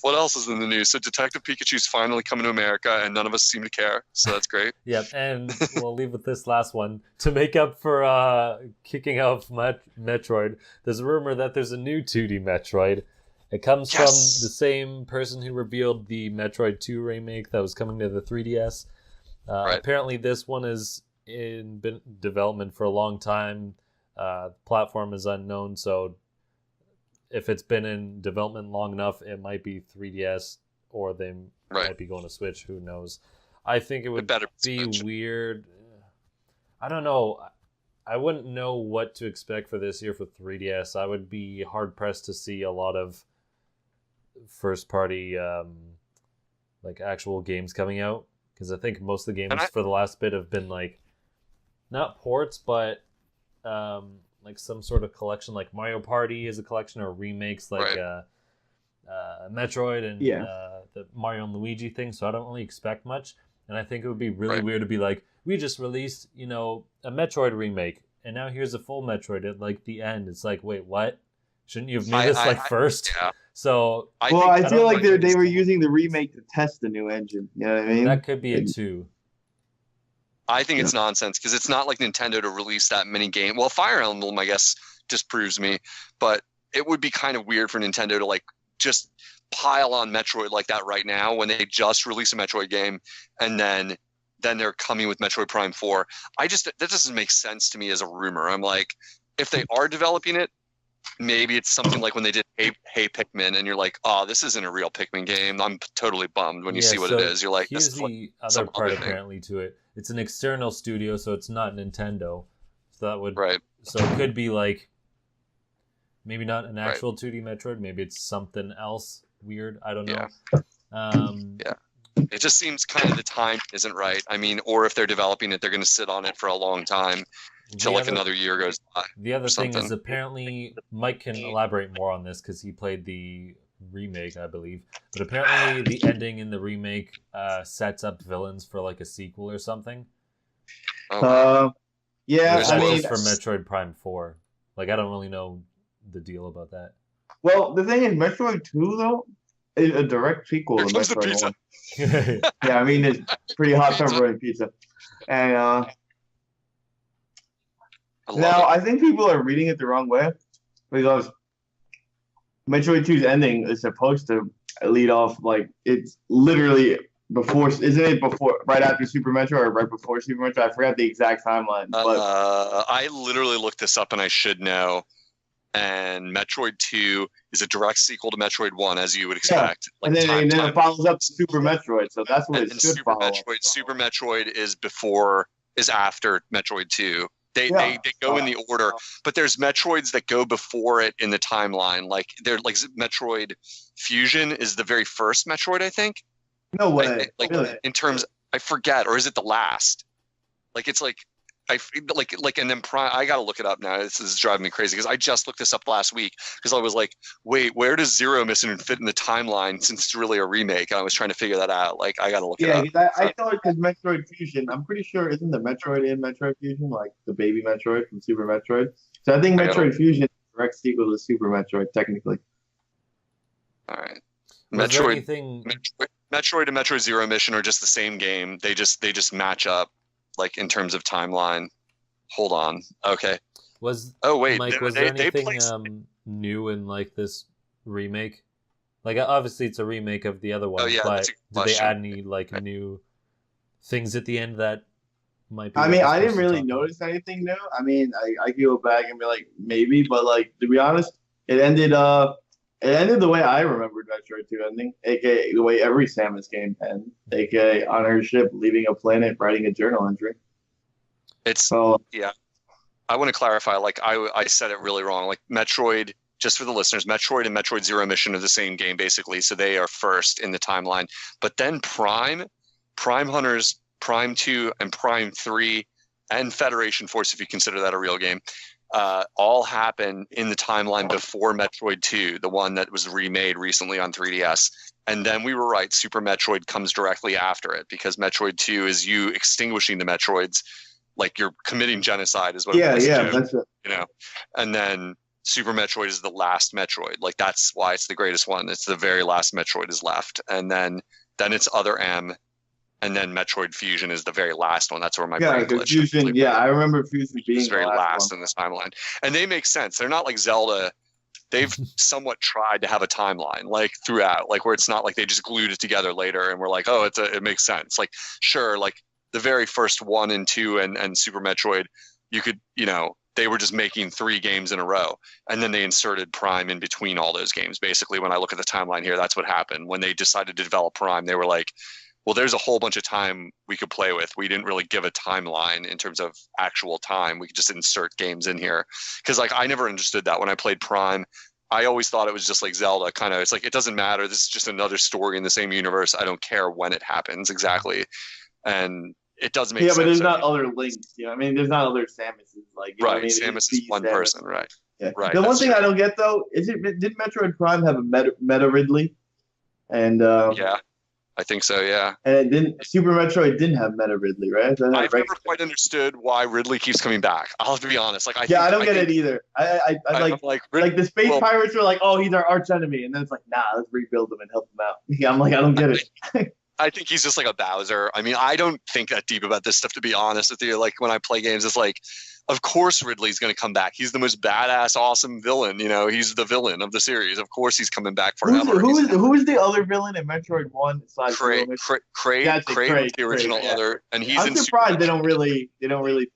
What else is in the news? So Detective Pikachu's finally coming to America, and none of us seem to care. So that's great. Yep, and we'll leave with this last one. To make up for kicking out Metroid, there's a rumor that there's a new 2D Metroid. It comes from the same person who revealed the Metroid 2 remake that was coming to the 3DS. Right. Apparently this one is been development for a long time. Platform is unknown, so if it's been in development long enough, it might be 3DS or they might be going to Switch. Who knows? I think it would be weird. I don't know. I wouldn't know what to expect for this year for 3DS. I would be hard pressed to see a lot of first party like actual games coming out, because I think most of the games for the last bit have been like not ports, but like some sort of collection. Like Mario Party is a collection, or remakes like Metroid and the Mario and Luigi thing. So I don't really expect much, and I think it would be really weird to be like, we just released, you know, a Metroid remake, and now here's a full Metroid at like the end. It's like, wait, what? Shouldn't you have made this first? Yeah. So I feel like they were using the remake to test the new engine. You know what I mean? That could be it too. I think it's nonsense because it's not like Nintendo to release that many games. Well, Fire Emblem, I guess, disproves me, but it would be kind of weird for Nintendo to like just pile on Metroid like that right now when they just released a Metroid game and then they're coming with Metroid Prime 4. That doesn't make sense to me as a rumor. I'm like, if they are developing it, maybe it's something like when they did Hey Pikmin, and you're like, oh, this isn't a real Pikmin game. I'm totally bummed when you see what it is. You're like, here's this is the other part apparently to it. It's an external studio, so it's not Nintendo. So that would So it could be like maybe not an actual 2D Metroid. Maybe it's something else weird. I don't know. Yeah. It just seems kind of the time isn't right. I mean, or if they're developing it, they're going to sit on it for a long time until like another year goes by. The other thing is apparently Mike can elaborate more on this because he played the remake, I believe. But apparently the ending in the remake sets up villains for like a sequel or something. Yeah, I mean, for Metroid Prime 4. Like, I don't really know the deal about that. Well, the thing is, Metroid 2 though is a direct sequel to Metroid 1. Yeah, I mean, it's pretty hot pepperoni pizza, and now I think people are reading it the wrong way because Metroid 2's ending is supposed to lead off like it's literally before, isn't it? Before, right after Super Metroid or right before Super Metroid? I forgot the exact timeline. But I literally looked this up and I should know. And Metroid 2 is a direct sequel to Metroid 1, as you would expect. Yeah. Like and then it follows up to Super Metroid, so that's what it should follow. Super Metroid is after Metroid 2. They go in the order, but there's Metroids that go before it in the timeline. Like they're like Metroid Fusion is the very first Metroid, I think. No way. In terms, I forget, or is it the last? Like it's like and then Prime. I gotta look it up now. This is driving me crazy because I just looked this up last week because I was like, wait, where does Zero Mission fit in the timeline since it's really a remake? And I was trying to figure that out. Like I gotta look it up. Yeah, I thought because Metroid Fusion, I'm pretty sure isn't the Metroid in Metroid Fusion like the baby Metroid from Super Metroid? So I think Metroid Fusion is a direct sequel to Super Metroid technically. All right. Metroid and Metroid Zero Mission are just the same game. They just match up. Like in terms of timeline. Hold on. Okay. Mike, was there anything new in like this remake? Like obviously it's a remake of the other one, but did they add any like new things at the end that might be. I what mean, this I didn't person's really talking about. notice anything new. I mean, I could go back and be like, maybe, but like to be honest, it ended the way I remembered Metroid 2 ending, aka the way every Samus game ends, aka on her ship leaving a planet, writing a journal entry. It's So yeah. I want to clarify. Like I said it really wrong. Like Metroid, just for the listeners, Metroid and Metroid Zero Mission are the same game basically. So they are first in the timeline. But then Prime Hunters, Prime 2, and Prime 3, and Federation Force, if you consider that a real game, all happen in the timeline before Metroid 2, the one that was remade recently on 3DS. And then we were right. Super Metroid comes directly after it because Metroid 2 is you extinguishing the Metroids. Like you're committing genocide is what it was to do, that's it. you know. And then Super Metroid is the last Metroid. Like that's why it's the greatest one. It's the very last Metroid is left. And then it's Other M, and then Metroid Fusion is the very last one. That's where my brain glitched. Fusion. Like, Yeah, I remember Fusion being it's very the last one. in this timeline. And they make sense. They're not like Zelda. They've somewhat tried to have a timeline like throughout, like where it's not like they just glued it together later and we're like, oh, it makes sense. Like sure, like the very first 1 and 2 and Super Metroid, you could, you know, they were just making 3 games in a row. And then they inserted Prime in between all those games. Basically, when I look at the timeline here, that's what happened. When they decided to develop Prime, they were like, well, there's a whole bunch of time we could play with. We didn't really give a timeline in terms of actual time. We could just insert games in here. Because like I never understood that when I played Prime. I always thought it was just like Zelda, kind of. It's like, it doesn't matter. This is just another story in the same universe. I don't care when it happens exactly. And it does make sense. Yeah, but there's not other links. You know, I mean, there's not other Samuses. Like, you know right, what I mean? Samus is one person, right? Yeah. Right. The one that's thing true. I don't get though is did Metroid Prime have a Meta Ridley? And Yeah, I think so. Yeah. and it didn't. Super Metroid didn't have Meta Ridley, right? I've never quite understood why Ridley keeps coming back. I'll have to be honest. Like, I don't get it either. I like the space pirates are like, oh, he's our arch enemy, and then it's like, nah, let's rebuild him and help him out. Yeah, I'm like, I don't get it. I think he's just like a Bowser. I mean, I don't think that deep about this stuff, to be honest with you. Like when I play games, it's like, of course Ridley's going to come back. He's the most badass, awesome villain. You know, he's the villain of the series. Of course he's coming back forever. Who is the other villain in Metroid 1? Craig, the original other, and he's I'm surprised they don't really.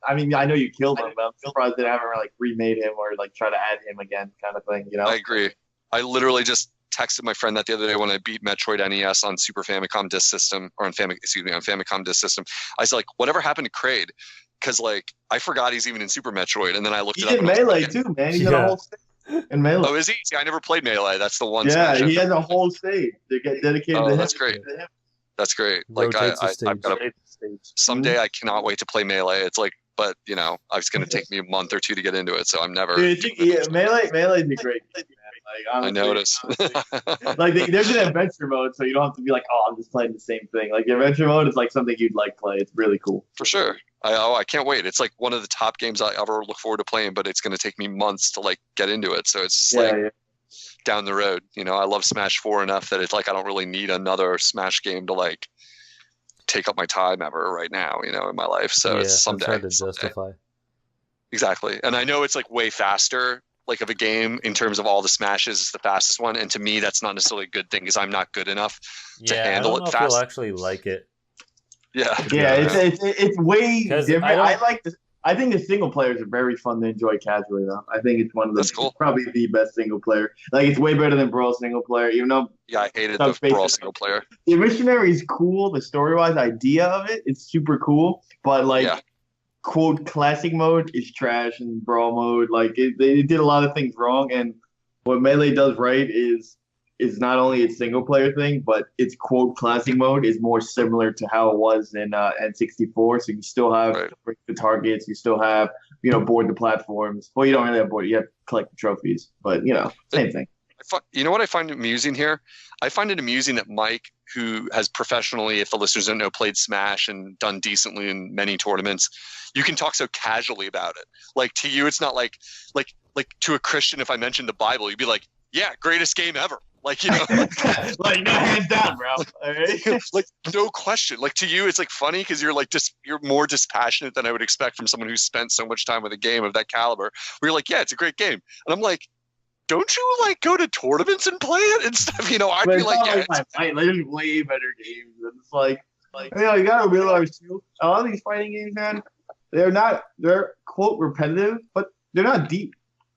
I mean, I know you killed him, but I'm surprised they haven't like remade him or like try to add him again, kind of thing. You know? I agree. I literally just texted my friend that the other day when I beat Metroid NES on Super Famicom Disk System, or on Famicom Disk System. I was like, whatever happened to Kraid? Because like I forgot he's even in Super Metroid, and then I looked it up. He did Melee too, man. He's in a whole stage in Melee. Oh, is he? See, I never played Melee. That's the one. Yeah, he has a whole stage to get dedicated to him. That's great. That's great. Like I've got a someday. I cannot wait to play Melee. It's like, but you know, it's going to take me a month or two to get into it, so I'm never. Dude, Melee's a great game, man. Like, honestly, I noticed. Like there's an adventure mode, so you don't have to be like, oh, I'm just playing the same thing. Like the adventure mode is like something you'd like play. It's really cool. For sure. I can't wait. It's like one of the top games I ever look forward to playing, but it's going to take me months to like get into it. So it's down the road. You know, I love Smash 4 enough that it's like I don't really need another Smash game to like take up my time ever right now, you know, in my life. So it's someday. Hard to justify. Exactly. And I know it's like way faster, like of a game in terms of all the Smashes. It's the fastest one. And to me, that's not necessarily a good thing because I'm not good enough to handle it fast. I don't know if you'll actually like it. Yeah, it's way different. I think the single players are very fun to enjoy casually, though. I think it's one of the probably the best single player. Like it's way better than Brawl single player, even though. Yeah, I hated the Brawl single player. The Missionary is cool. The story-wise idea of it's super cool. But like, quote classic mode is trash, and Brawl mode they did a lot of things wrong. And what Melee does right is not only its single player thing, but its quote classic mode is more similar to how it was in N64. So you still have the targets, you still have board the platforms. Well, you don't really have board; you have to collect the trophies. But same thing. You know what I find amusing here? I find it amusing that Mike, who has professionally, if the listeners don't know, played Smash and done decently in many tournaments, you can talk so casually about it. Like to you, it's not like to a Christian, if I mentioned the Bible, you'd be like, "Yeah, greatest game ever." Like, like no hands down, bro. Like no question. Like to you, it's like funny because you're like you're more dispassionate than I would expect from someone who's spent so much time with a game of that caliber. Where you're like, yeah, it's a great game, and I'm like, don't you like go to tournaments and play it and stuff? I'd be like, yeah, there's way better games. And it's like You gotta realize too, a lot of these fighting games, man, they're quote repetitive, but they're not deep.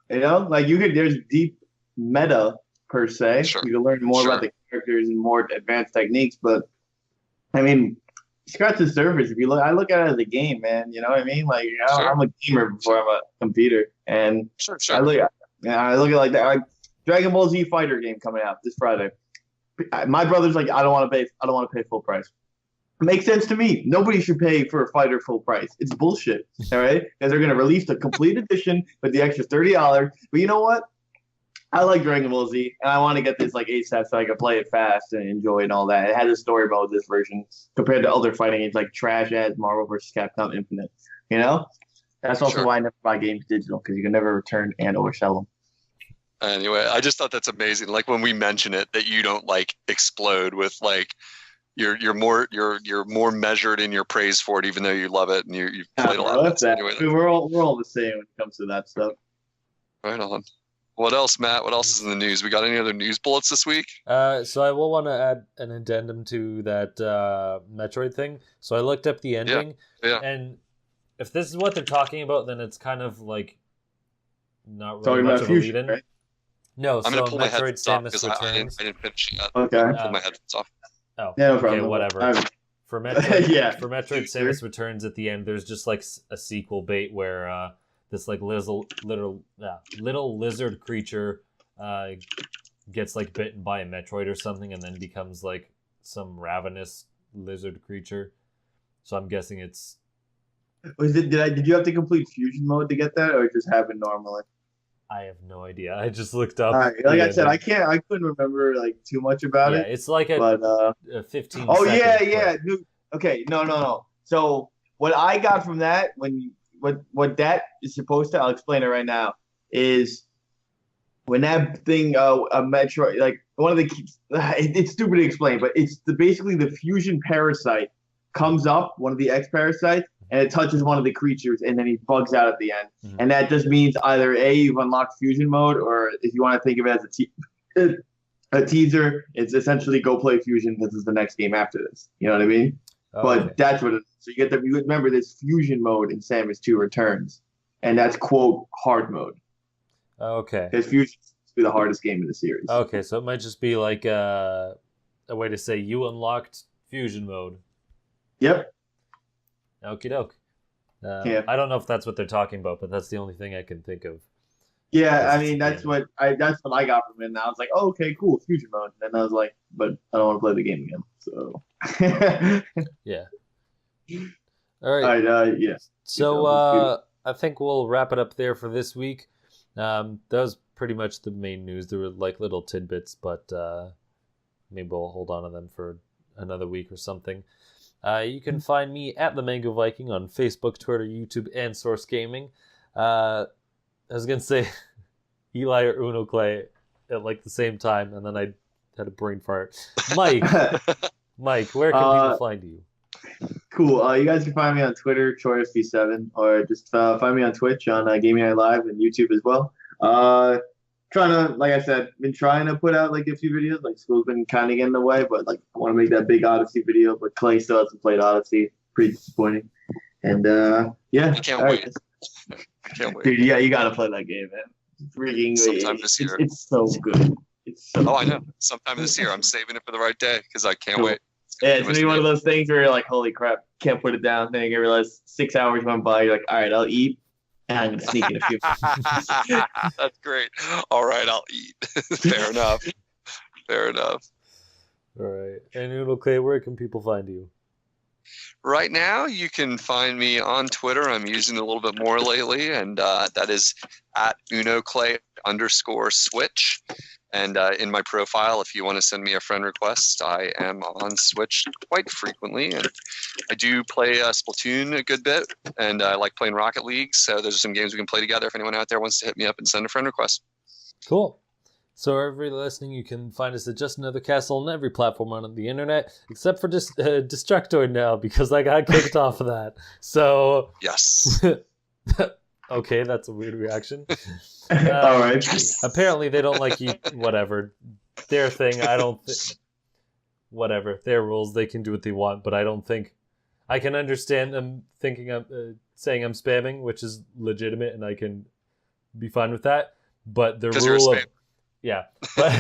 Like there's deep meta per se. Sure. You can learn more about the characters and more advanced techniques, but I mean, scratch the surface. I look at it as a game, man. You know what I mean? Like, I'm a gamer before I'm a computer, and I look at it like that. Like, Dragon Ball Z Fighter game coming out this Friday. My brother's like, I don't want to pay full price. It makes sense to me. Nobody should pay for a fighter full price. It's bullshit. All right, because they're gonna release the complete edition with the extra $30. But you know what? I like Dragon Ball Z, and I want to get this like ASAP so I can play it fast and enjoy it and all that. It has a story mode, this version, compared to other fighting games like trash ass Marvel vs. Capcom Infinite. That's also why I never buy games digital, because you can never return and or sell them. Anyway, I just thought that's amazing. Like when we mention it, that you don't like explode with like you're more measured in your praise for it, even though you love it and you've played a lot of it. So anyway, we're all the same when it comes to that stuff. Right on. What else, Matt? What else is in the news? We got any other news bullets this week? So I will want to add an addendum to that Metroid thing. So I looked up the ending, and if this is what they're talking about, then it's kind of like not really much of a lead-in. Right? No, I'm gonna pull my Metroid headphones off Samus because Returns. I didn't finish it yet. Okay. I'm pull my headphones off. Oh, yeah, no problem. Okay, whatever. For Metroid, for Metroid Samus Returns, at the end, there's just like a sequel bait where this like little lizard creature gets like bitten by a Metroid or something, and then becomes like some ravenous lizard creature. So I'm guessing it's. Did you have to complete fusion mode to get that, or it just happened normally? I have no idea. I just looked up. Like I said, I couldn't remember like too much about it. Yeah, it's like a 15. Oh yeah. Okay, no. So what I got from that, what that is supposed to, I'll explain it right now, is when that thing, a Metroid, like one of the, it's stupid to explain, but it's basically the fusion parasite comes up, one of the X parasites, and it touches one of the creatures, and then he bugs out at the end. Mm-hmm. And that just means either A, you've unlocked fusion mode, or if you want to think of it as a teaser, it's essentially go play fusion. This is the next game after this. You know what I mean? Oh, but okay. That's what it is. So you remember this fusion mode in Samus 2 Returns, and that's quote hard mode. Okay. Because fusion is the hardest game in the series. Okay, so it might just be like a way to say you unlocked fusion mode. Yep. Okie doke. I don't know if that's what they're talking about, but that's the only thing I can think of. Yeah, I mean that's what I got from it. And I was like, oh, okay, cool, fusion mode. And then I was like, but I don't want to play the game again. So yeah. All right. Yeah. So I think we'll wrap it up there for this week. That was pretty much the main news. There were like little tidbits, but maybe we'll hold on to them for another week or something. You can find me at the Mango Viking on Facebook, Twitter, YouTube, and Source Gaming. I was gonna say Eli or Unoclay at like the same time, and then I had a brain fart. Mike, where can people find you? Cool. You guys can find me on Twitter, ChoiSB7, or just find me on Twitch on Gaming Night Live and YouTube as well. Trying to, like I said, been trying to put out like a few videos. Like school's been kind of getting in the way, but like I want to make that big Odyssey video. But Clay still hasn't played Odyssey. Pretty disappointing. And yeah, I can't wait. I can't wait, dude. Yeah, you gotta play that game, man. Freaking sometime this year. It's so good. It's so. I know. Sometime this year. I'm saving it for the right day because I can't wait. Yeah, it's gonna be one of those things where you're like, holy crap, can't put it down. Then you realize 6 hours went by. You're like, all right, I'll eat. And I'm going to sneak in a few. That's great. All right, I'll eat. Fair enough. All right. And Unoclay, where can people find you? Right now, you can find me on Twitter. I'm using it a little bit more lately, and that is at Unoclay_Switch. And in my profile, if you want to send me a friend request, I am on Switch quite frequently. And I do play Splatoon a good bit, and I like playing Rocket League. So there's some games we can play together if anyone out there wants to hit me up and send a friend request. Cool. So everybody listening, you can find us at Just Another Castle on every platform on the internet, except for Destructoid now, because I got kicked off of that. So yes. Okay, that's a weird reaction. All right. Apparently, they don't like you. Whatever, their thing. I don't. whatever, their rules, they can do what they want, but I don't think I can understand them thinking saying I'm spamming, which is legitimate, and I can be fine with that. But the rule of but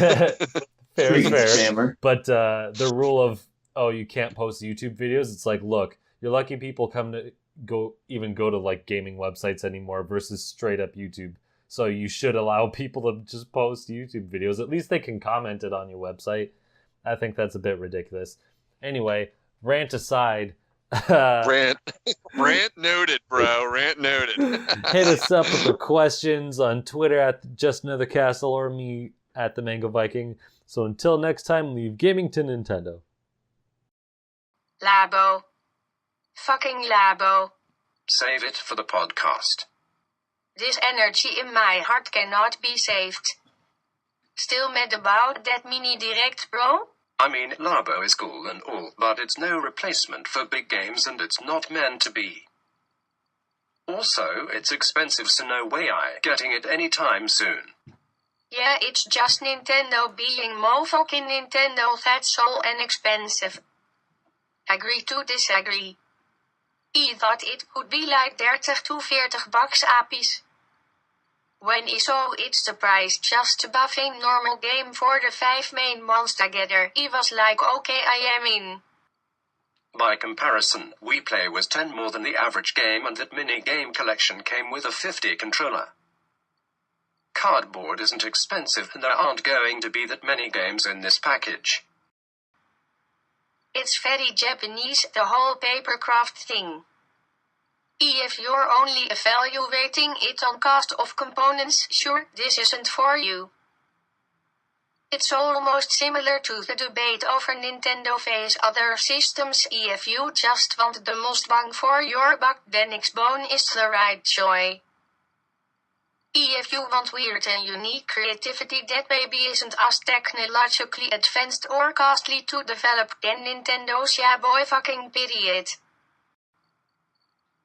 fair is fair. Spammer. But the rule of you can't post YouTube videos, it's like, look, you're lucky people go to like gaming websites anymore versus straight up YouTube. So you should allow people to just post YouTube videos. At least they can comment it on your website. I think that's a bit ridiculous. Anyway, rant aside. Rant noted, bro. Rant noted. Hit us up with the questions on Twitter at JustAnotherCastle or me at the Mango Viking. So until next time, leave gaming to Nintendo. Labo. Fucking Labo. Save it for the podcast. This energy in my heart cannot be saved. Still mad about that mini direct, bro? I mean, Labo is cool and all, but it's no replacement for big games and it's not meant to be. Also, it's expensive, so no way I getting it anytime soon. Yeah, it's just Nintendo being more fucking Nintendo, that's all inexpensive. Agree to disagree. I thought it could be like 30 to 40 bucks apiece. When I saw it's the price just above a normal game for the 5 main ones together, I was like, okay, I am in. By comparison, We Play was 10 more than the average game, and that mini game collection came with a 50 controller. Cardboard isn't expensive, and there aren't going to be that many games in this package. It's very Japanese, the whole papercraft thing. If you're only evaluating it on cost of components, sure, this isn't for you. It's almost similar to the debate over Nintendo vs other systems. If you just want the most bang for your buck, then Xbone is the right choice. If you want weird and unique creativity that maybe isn't as technologically advanced or costly to develop, then Nintendo's yeah boy fucking period.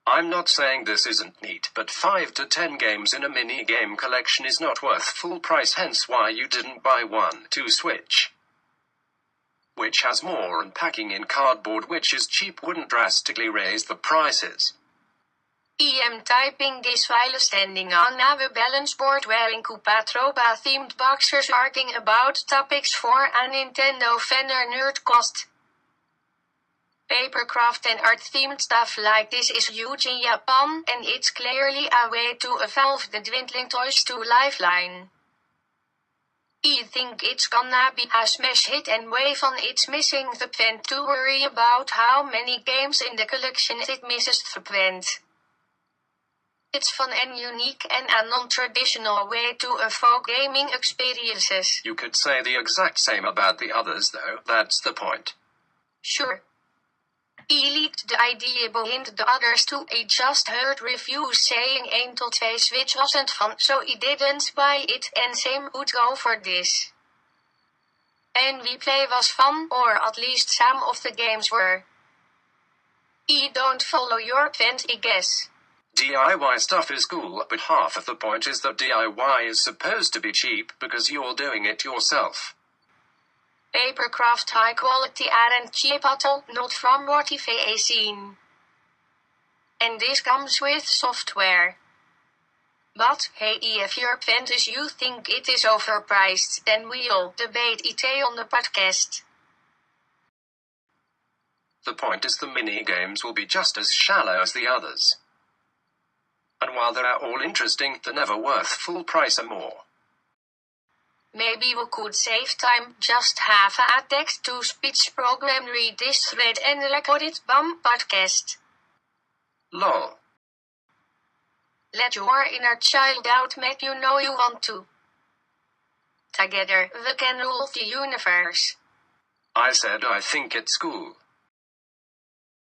I'm not saying this isn't neat, but 5 to 10 games in a mini-game collection is not worth full price, hence why you didn't buy one to Switch. Which has more, and packing in cardboard which is cheap wouldn't drastically raise the prices. I am typing this while standing on a balance board wearing Koopa-Troopa themed boxers arguing about topics for a Nintendo fan or nerd cost. Papercraft and art-themed stuff like this is huge in Japan, and it's clearly a way to evolve the dwindling toys to lifeline. I think it's gonna be a smash hit, and wave on it's missing the point to worry about how many games in the collection it misses the point. It's fun and unique and a non-traditional way to evoke gaming experiences. You could say the exact same about the others though, that's the point. Sure. I leaked the idea behind the others too. I just heard reviews saying 1 tot 2 Switch wasn't fun, so I didn't buy it, and same would go for this. And We Play was fun, or at least some of the games were. I don't follow your point, I guess. DIY stuff is cool, but half of the point is that DIY is supposed to be cheap because you're doing it yourself. Papercraft high quality and cheap at all, not from what I've seen. And this comes with software. But hey, if your point is you think it is overpriced, then we'll debate it on the podcast. The point is the mini-games will be just as shallow as the others. And while they're all interesting, they're never worth full price or more. Maybe we could save time, just have a text-to-speech program read this thread and record it, bam, podcast. Lol. Let your inner child out, make you know you want to. Together, we can rule the universe. I said I think it's cool.